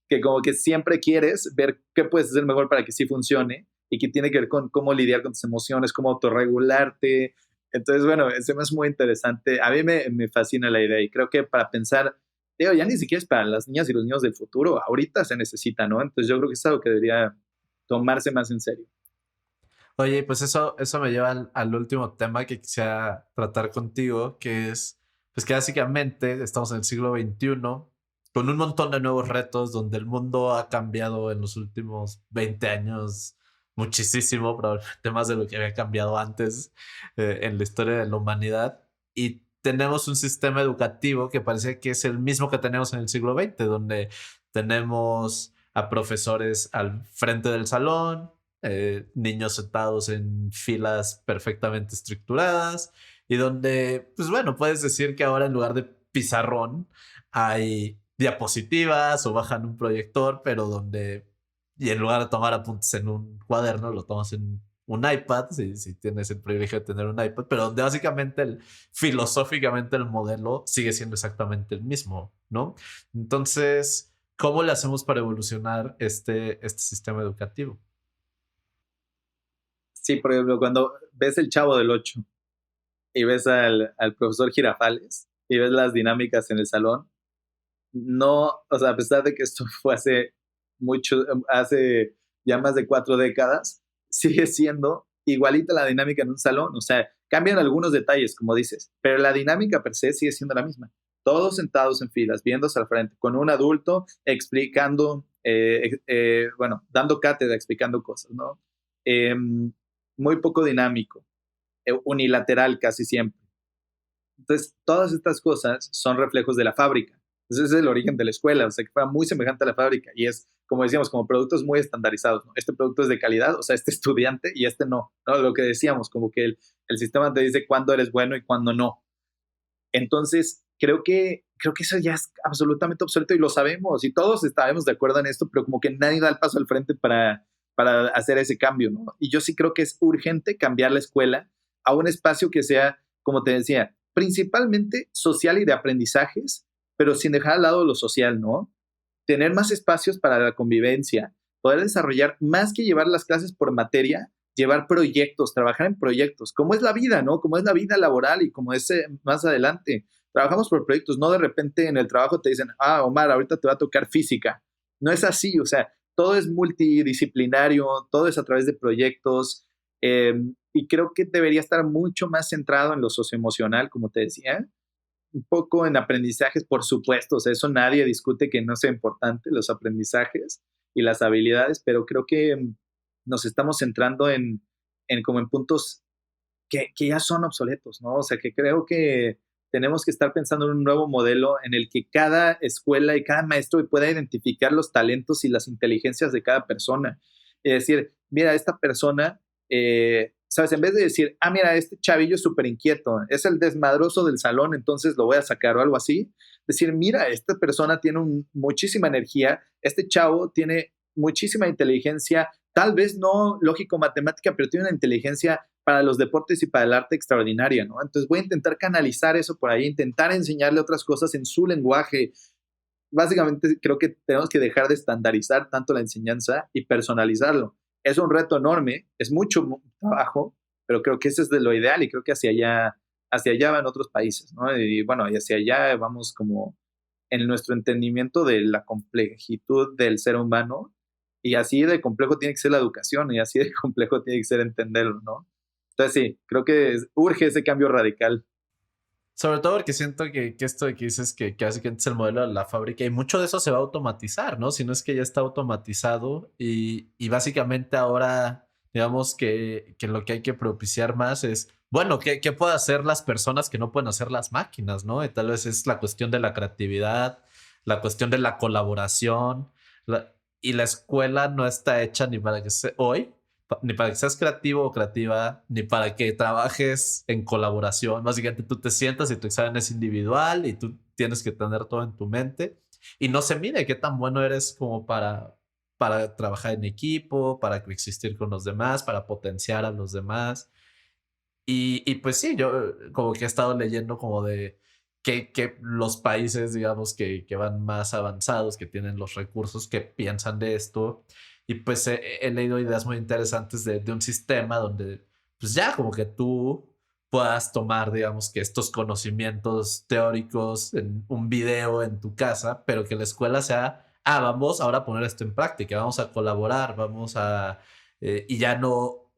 que como que siempre quieres ver qué puedes hacer mejor para que sí funcione y que tiene que ver con cómo lidiar con tus emociones, cómo autorregularte. Entonces, bueno, ese es muy interesante. A mí me fascina la idea y creo que para pensar, digo, ya ni siquiera es para las niñas y los niños del futuro, ahorita se necesita, ¿no? Entonces yo creo que es algo que debería tomarse más en serio. Oye, pues eso me lleva al último tema que quisiera tratar contigo, que es, pues que básicamente estamos en el siglo XXI con un montón de nuevos retos donde el mundo ha cambiado en los últimos 20 años muchísimo, probablemente más de lo que había cambiado antes en la historia de la humanidad. Y tenemos un sistema educativo que parece que es el mismo que tenemos en el siglo XX, donde tenemos a profesores al frente del salón, niños sentados en filas perfectamente estructuradas y donde, pues bueno, puedes decir que ahora en lugar de pizarrón hay diapositivas o bajan un proyector, pero donde, y en lugar de tomar apuntes en un cuaderno, lo tomas en un iPad, si tienes el privilegio de tener un iPad, pero donde básicamente filosóficamente el modelo sigue siendo exactamente el mismo, ¿no? Entonces, ¿cómo le hacemos para evolucionar este sistema educativo? Sí, por ejemplo, cuando ves El Chavo del Ocho y ves al profesor Girafales y ves las dinámicas en el salón, no, o sea, a pesar de que esto fue hace ya más de 4 décadas, sigue siendo igualita la dinámica en un salón, o sea, cambian algunos detalles, como dices, pero la dinámica per se sigue siendo la misma. Todos sentados en filas, viéndose al frente, con un adulto explicando, dando cátedra, explicando cosas, ¿no? Muy poco dinámico, unilateral casi siempre. Entonces, todas estas cosas son reflejos de la fábrica. Entonces, ese es el origen de la escuela, o sea, que fuera muy semejante a la fábrica y es, como decíamos, como productos muy estandarizados, ¿no? Este producto es de calidad, o sea, este estudiante y este no, ¿no? Lo que decíamos, como que el sistema te dice cuándo eres bueno y cuándo no. Entonces, creo que eso ya es absolutamente obsoleto y lo sabemos y todos estábamos de acuerdo en esto, pero como que nadie da el paso al frente para hacer ese cambio, ¿no? Y yo sí creo que es urgente cambiar la escuela a un espacio que sea, como te decía, principalmente social y de aprendizajes, pero sin dejar al lado lo social, ¿no? Tener más espacios para la convivencia, poder desarrollar más que llevar las clases por materia, llevar proyectos, trabajar en proyectos, como es la vida, ¿no? Como es la vida laboral y como es más adelante. Trabajamos por proyectos, no de repente en el trabajo te dicen, Omar, ahorita te va a tocar física. No es así, o sea, todo es multidisciplinario, todo es a través de proyectos y creo que debería estar mucho más centrado en lo socioemocional, como te decía, un poco en aprendizajes, por supuesto, o sea, eso nadie discute que no sea importante, los aprendizajes y las habilidades, pero creo que nos estamos centrando en puntos que ya son obsoletos, ¿no? O sea, que creo que tenemos que estar pensando en un nuevo modelo en el que cada escuela y cada maestro pueda identificar los talentos y las inteligencias de cada persona. Es decir, mira, esta persona, ¿sabes? En vez de decir, mira, este chavillo es súper inquieto, es el desmadroso del salón, entonces lo voy a sacar o algo así. Decir, mira, esta persona tiene muchísima energía, este chavo tiene muchísima inteligencia, tal vez no lógico-matemática, pero tiene una inteligencia para los deportes y para el arte extraordinaria, ¿no? Entonces voy a intentar canalizar eso por ahí, intentar enseñarle otras cosas en su lenguaje. Básicamente creo que tenemos que dejar de estandarizar tanto la enseñanza y personalizarlo. Es un reto enorme, es mucho trabajo, pero creo que eso es de lo ideal y creo que hacia allá van otros países, ¿no? Y bueno, y hacia allá vamos como en nuestro entendimiento de la complejitud del ser humano, y así de complejo tiene que ser la educación y así de complejo tiene que ser entenderlo, ¿no? Entonces sí, creo que urge ese cambio radical. Sobre todo porque siento que esto de que dices que básicamente es el modelo de la fábrica y mucho de eso se va a automatizar, ¿no? Si no es que ya está automatizado y básicamente ahora, digamos que lo que hay que propiciar más es, bueno, ¿qué pueden hacer las personas que no pueden hacer las máquinas, ¿no? Y tal vez es la cuestión de la creatividad, la cuestión de la colaboración, y la escuela no está hecha ni para que ni para que seas creativo o creativa, ni para que trabajes en colaboración. Básicamente tú te sientas y tu examen es individual y tú tienes que tener todo en tu mente y no se mide qué tan bueno eres como para trabajar en equipo, para coexistir con los demás, para potenciar a los demás. Y pues sí, yo como que he estado leyendo como de que los países, digamos, que van más avanzados, que tienen los recursos, que piensan de esto. Y pues he leído ideas muy interesantes de un sistema donde pues ya como que tú puedas tomar, digamos, que estos conocimientos teóricos en un video en tu casa, pero que la escuela sea, vamos ahora a poner esto en práctica, vamos a colaborar, y ya no,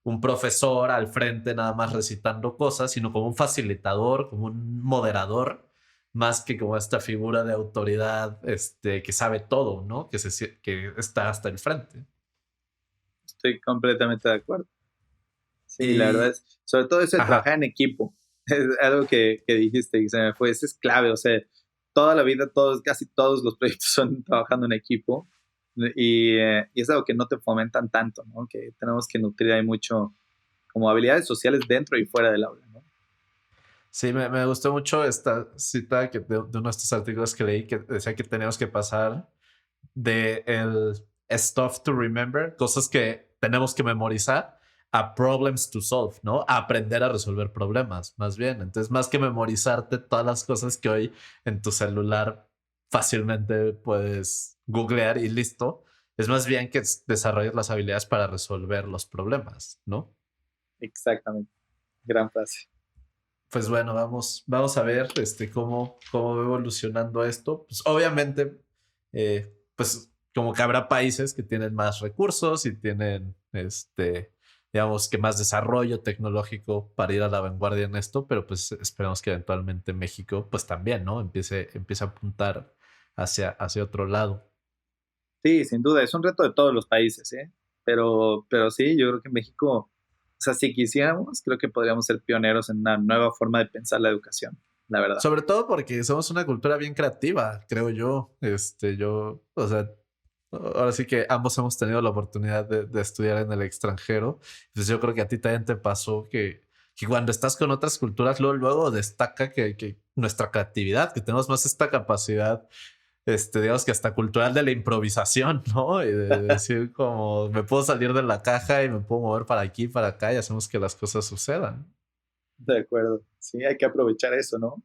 un profesor al frente nada más recitando cosas, sino como un facilitador, como un moderador, más que como esta figura de autoridad que sabe todo, ¿no? Que está hasta el frente. Estoy completamente de acuerdo. Sí, la verdad es, sobre todo eso de trabajar en equipo, es algo que dijiste y se me fue, eso es clave, o sea, toda la vida, casi todos los proyectos son trabajando en equipo y es algo que no te fomentan tanto, ¿no? Que tenemos que nutrir ahí mucho como habilidades sociales dentro y fuera del aula, ¿no? Sí, me gustó mucho esta cita de uno de estos artículos que leí que decía que teníamos que pasar de el stuff to remember, cosas que tenemos que memorizar, a problems to solve, ¿no? A aprender a resolver problemas, más bien. Entonces, más que memorizarte todas las cosas que hoy en tu celular fácilmente puedes googlear y listo, es más bien que desarrolles las habilidades para resolver los problemas, ¿no? Exactamente. Gran frase. Pues bueno, vamos a ver cómo va evolucionando esto. Pues obviamente, pues como que habrá países que tienen más recursos y tienen, digamos que más desarrollo tecnológico para ir a la vanguardia en esto, pero pues esperamos que eventualmente México pues también, ¿no? Empiece a apuntar hacia otro lado. Sí, sin duda, es un reto de todos los países, ¿eh? Pero sí, yo creo que México, o sea, si quisiéramos, creo que podríamos ser pioneros en una nueva forma de pensar la educación, la verdad. Sobre todo porque somos una cultura bien creativa, creo yo. O sea, ahora sí que ambos hemos tenido la oportunidad de estudiar en el extranjero. Pues yo creo que a ti también te pasó que cuando estás con otras culturas, luego destaca que nuestra creatividad, que tenemos más esta capacidad, digamos que hasta cultural de la improvisación, ¿no? Y de decir como me puedo salir de la caja y me puedo mover para aquí, para acá y hacemos que las cosas sucedan. De acuerdo. Sí, hay que aprovechar eso, ¿no?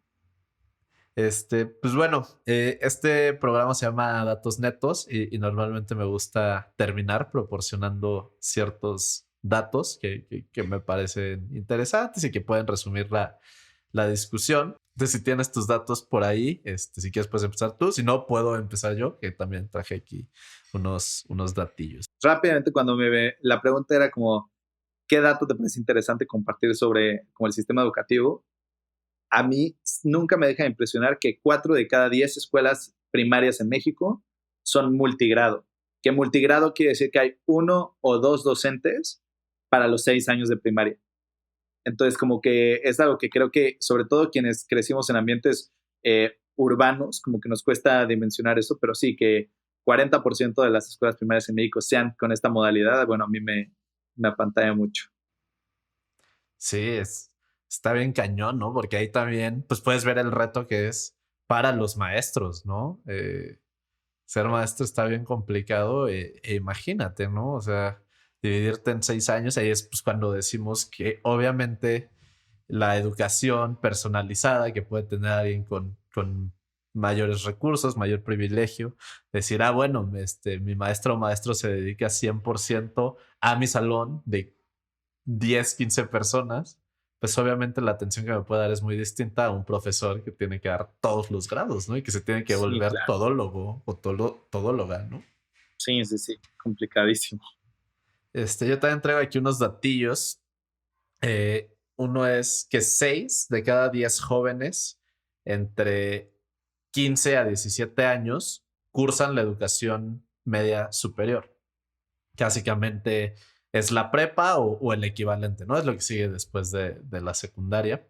Pues bueno, este programa se llama Datos Netos y normalmente me gusta terminar proporcionando ciertos datos que me parecen interesantes y que pueden resumir la discusión. Entonces, si tienes tus datos por ahí, si quieres puedes empezar tú. Si no, puedo empezar yo, que también traje aquí unos datillos. Rápidamente, la pregunta era como, ¿qué dato te parece interesante compartir sobre como el sistema educativo? A mí nunca me deja de impresionar que 4 de cada 10 escuelas primarias en México son multigrado. Que multigrado quiere decir que hay 1 o 2 docentes para los 6 años de primaria. Entonces, como que es algo que creo que, sobre todo quienes crecimos en ambientes urbanos, como que nos cuesta dimensionar eso, pero sí que 40% de las escuelas primarias en México sean con esta modalidad, bueno, a mí me apantalla mucho. Sí, está bien cañón, ¿no? Porque ahí también, pues puedes ver el reto que es para los maestros, ¿no? Ser maestro está bien complicado e imagínate, ¿no? O sea, dividirte en 6 años, ahí es pues cuando decimos que obviamente la educación personalizada que puede tener alguien con mayores recursos, mayor privilegio, decir, bueno, mi maestro o maestro se dedica 100% a mi salón de 10, 15 personas, pues obviamente la atención que me puede dar es muy distinta a un profesor que tiene que dar todos los grados, ¿no? Y que se tiene que Sí, volver claro. todólogo o todóloga, ¿no? Sí, complicadísimo. Yo también traigo aquí unos datillos. Uno es que 6 de cada 10 jóvenes entre 15 a 17 años cursan la educación media superior. Que básicamente es la prepa o el equivalente, ¿no? Es lo que sigue después de la secundaria.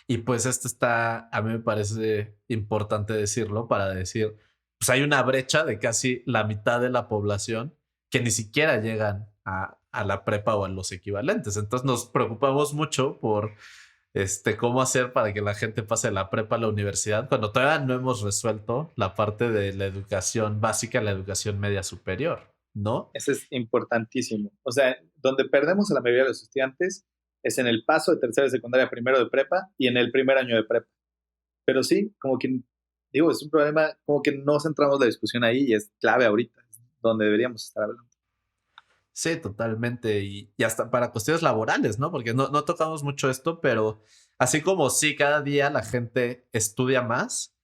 Y pues a mí me parece importante decirlo para decir, pues hay una brecha de casi la mitad de la población que ni siquiera llegan a la prepa o a los equivalentes. Entonces nos preocupamos mucho por cómo hacer para que la gente pase de la prepa a la universidad cuando todavía no hemos resuelto la parte de la educación básica, la educación media superior, ¿no? Eso es importantísimo. O sea, donde perdemos a la mayoría de los estudiantes es en el paso de tercero de secundaria a primero de prepa y en el primer año de prepa. Pero sí, como que, digo, es un problema, como que no centramos la discusión ahí y es clave ahorita, es donde deberíamos estar hablando. Sí, totalmente. Y hasta para cuestiones laborales, ¿no? Porque no tocamos mucho esto, pero así como sí, cada día la gente estudia más,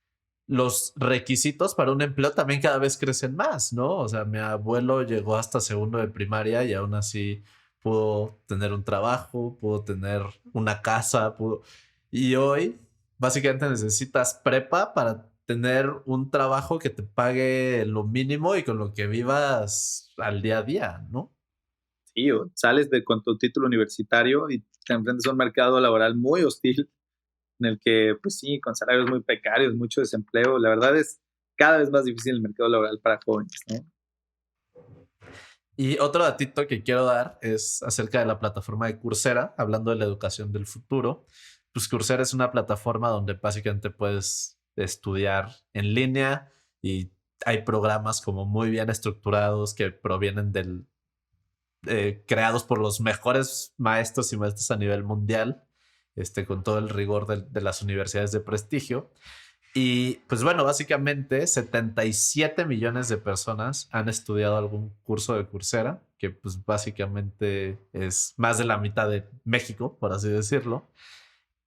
los requisitos para un empleo también cada vez crecen más, ¿no? O sea, mi abuelo llegó hasta segundo de primaria y aún así pudo tener un trabajo, pudo tener una casa, Y hoy básicamente necesitas prepa para tener un trabajo que te pague lo mínimo y con lo que vivas al día a día, ¿no? Sí, o sales con tu título universitario y te enfrentas a un mercado laboral muy hostil en el que, pues sí, con salarios muy precarios, mucho desempleo. La verdad es cada vez más difícil el mercado laboral para jóvenes, ¿no? Y otro datito que quiero dar es acerca de la plataforma de Coursera, hablando de la educación del futuro. Pues Coursera es una plataforma donde básicamente puedes estudiar en línea y hay programas como muy bien estructurados que provienen creados por los mejores maestros y maestras a nivel mundial, con todo el rigor de las universidades de prestigio. Y pues bueno, básicamente 77 millones de personas han estudiado algún curso de Coursera, que pues básicamente es más de la mitad de México, por así decirlo.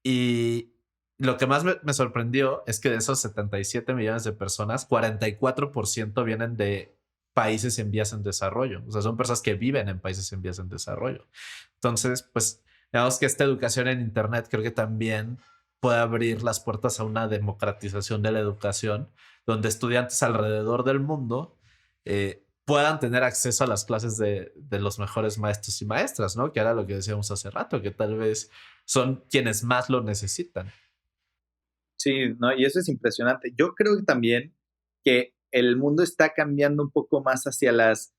Y lo que más me sorprendió es que de esos 77 millones de personas, 44% vienen de países en vías en desarrollo. O sea, son personas que viven en países en vías en desarrollo. Entonces, pues, digamos que esta educación en Internet creo que también puede abrir las puertas a una democratización de la educación, donde estudiantes alrededor del mundo puedan tener acceso a las clases de los mejores maestros y maestras, ¿no? Que era lo que decíamos hace rato, que tal vez son quienes más lo necesitan. Sí, ¿no? Y eso es impresionante. Yo creo que también que el mundo está cambiando un poco más hacia las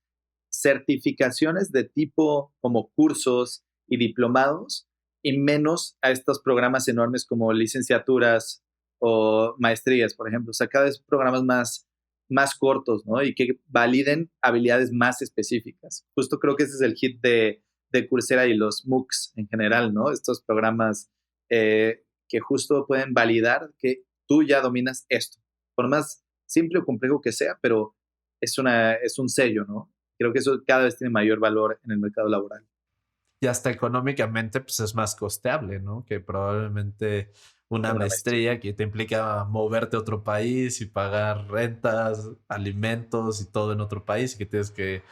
certificaciones de tipo como cursos y diplomados y menos a estos programas enormes como licenciaturas o maestrías, por ejemplo. O sea, cada vez programas más cortos, ¿no? Y que validen habilidades más específicas. Justo creo que ese es el hit de Coursera y los MOOCs en general, ¿no? Estos programas que justo pueden validar que tú ya dominas esto. Por más simple o complejo que sea, pero es un sello, ¿no? Creo que eso cada vez tiene mayor valor en el mercado laboral. Y hasta económicamente, pues es más costeable, ¿no? Que probablemente una maestría que te implica moverte a otro país y pagar rentas, alimentos y todo en otro país y que tienes que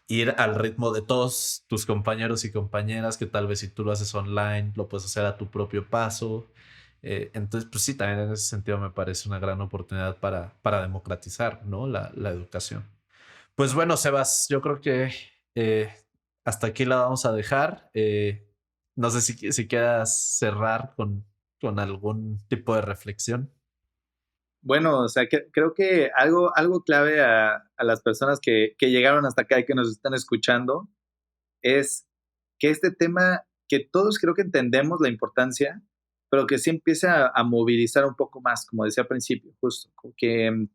ir al ritmo de todos tus compañeros y compañeras, que tal vez si tú lo haces online, lo puedes hacer a tu propio paso. Entonces, pues sí, también en ese sentido me parece una gran oportunidad para democratizar, ¿no? La educación. Pues bueno, Sebas, yo creo que hasta aquí la vamos a dejar. No sé si quieras cerrar con algún tipo de reflexión. Bueno, o sea, creo que algo clave a las personas que llegaron hasta acá y que nos están escuchando es que este tema, que todos creo que entendemos la importancia, pero que sí empieza a movilizar un poco más, como decía al principio, justo, que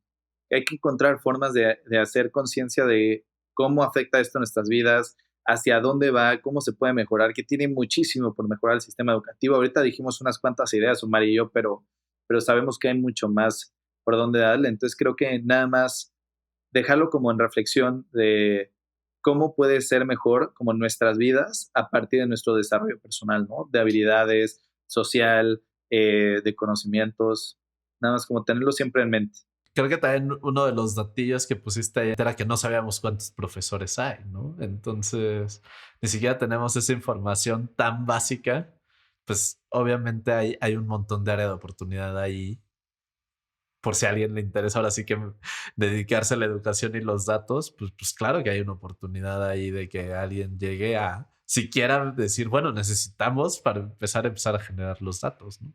hay que encontrar formas de hacer conciencia de cómo afecta esto a nuestras vidas, hacia dónde va, cómo se puede mejorar, que tiene muchísimo por mejorar el sistema educativo. Ahorita dijimos unas cuantas ideas, Omar y yo, pero sabemos que hay mucho más por dónde darle. Entonces creo que nada más dejarlo como en reflexión de cómo puede ser mejor como nuestras vidas a partir de nuestro desarrollo personal, ¿no? De habilidades, social, de conocimientos, nada más como tenerlo siempre en mente. Creo que también uno de los datillos que pusiste ahí era que no sabíamos cuántos profesores hay, ¿no? Entonces, ni siquiera tenemos esa información tan básica. Pues obviamente hay un montón de área de oportunidad ahí. Por si a alguien le interesa ahora sí que dedicarse a la educación y los datos, pues claro que hay una oportunidad ahí de que alguien llegue a siquiera decir, bueno, necesitamos para empezar a generar los datos, ¿no?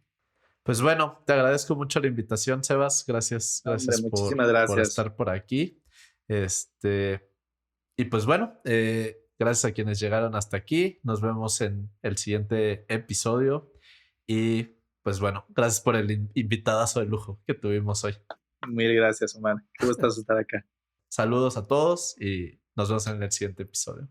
Pues bueno, te agradezco mucho la invitación, Sebas. Gracias Muchísimas por gracias. estar por aquí. Y pues bueno, gracias a quienes llegaron hasta aquí. Nos vemos en el siguiente episodio. Y pues bueno, gracias por el invitadazo de lujo que tuvimos hoy. Mil gracias, Omar. Qué gusto estar acá. Saludos a todos y nos vemos en el siguiente episodio.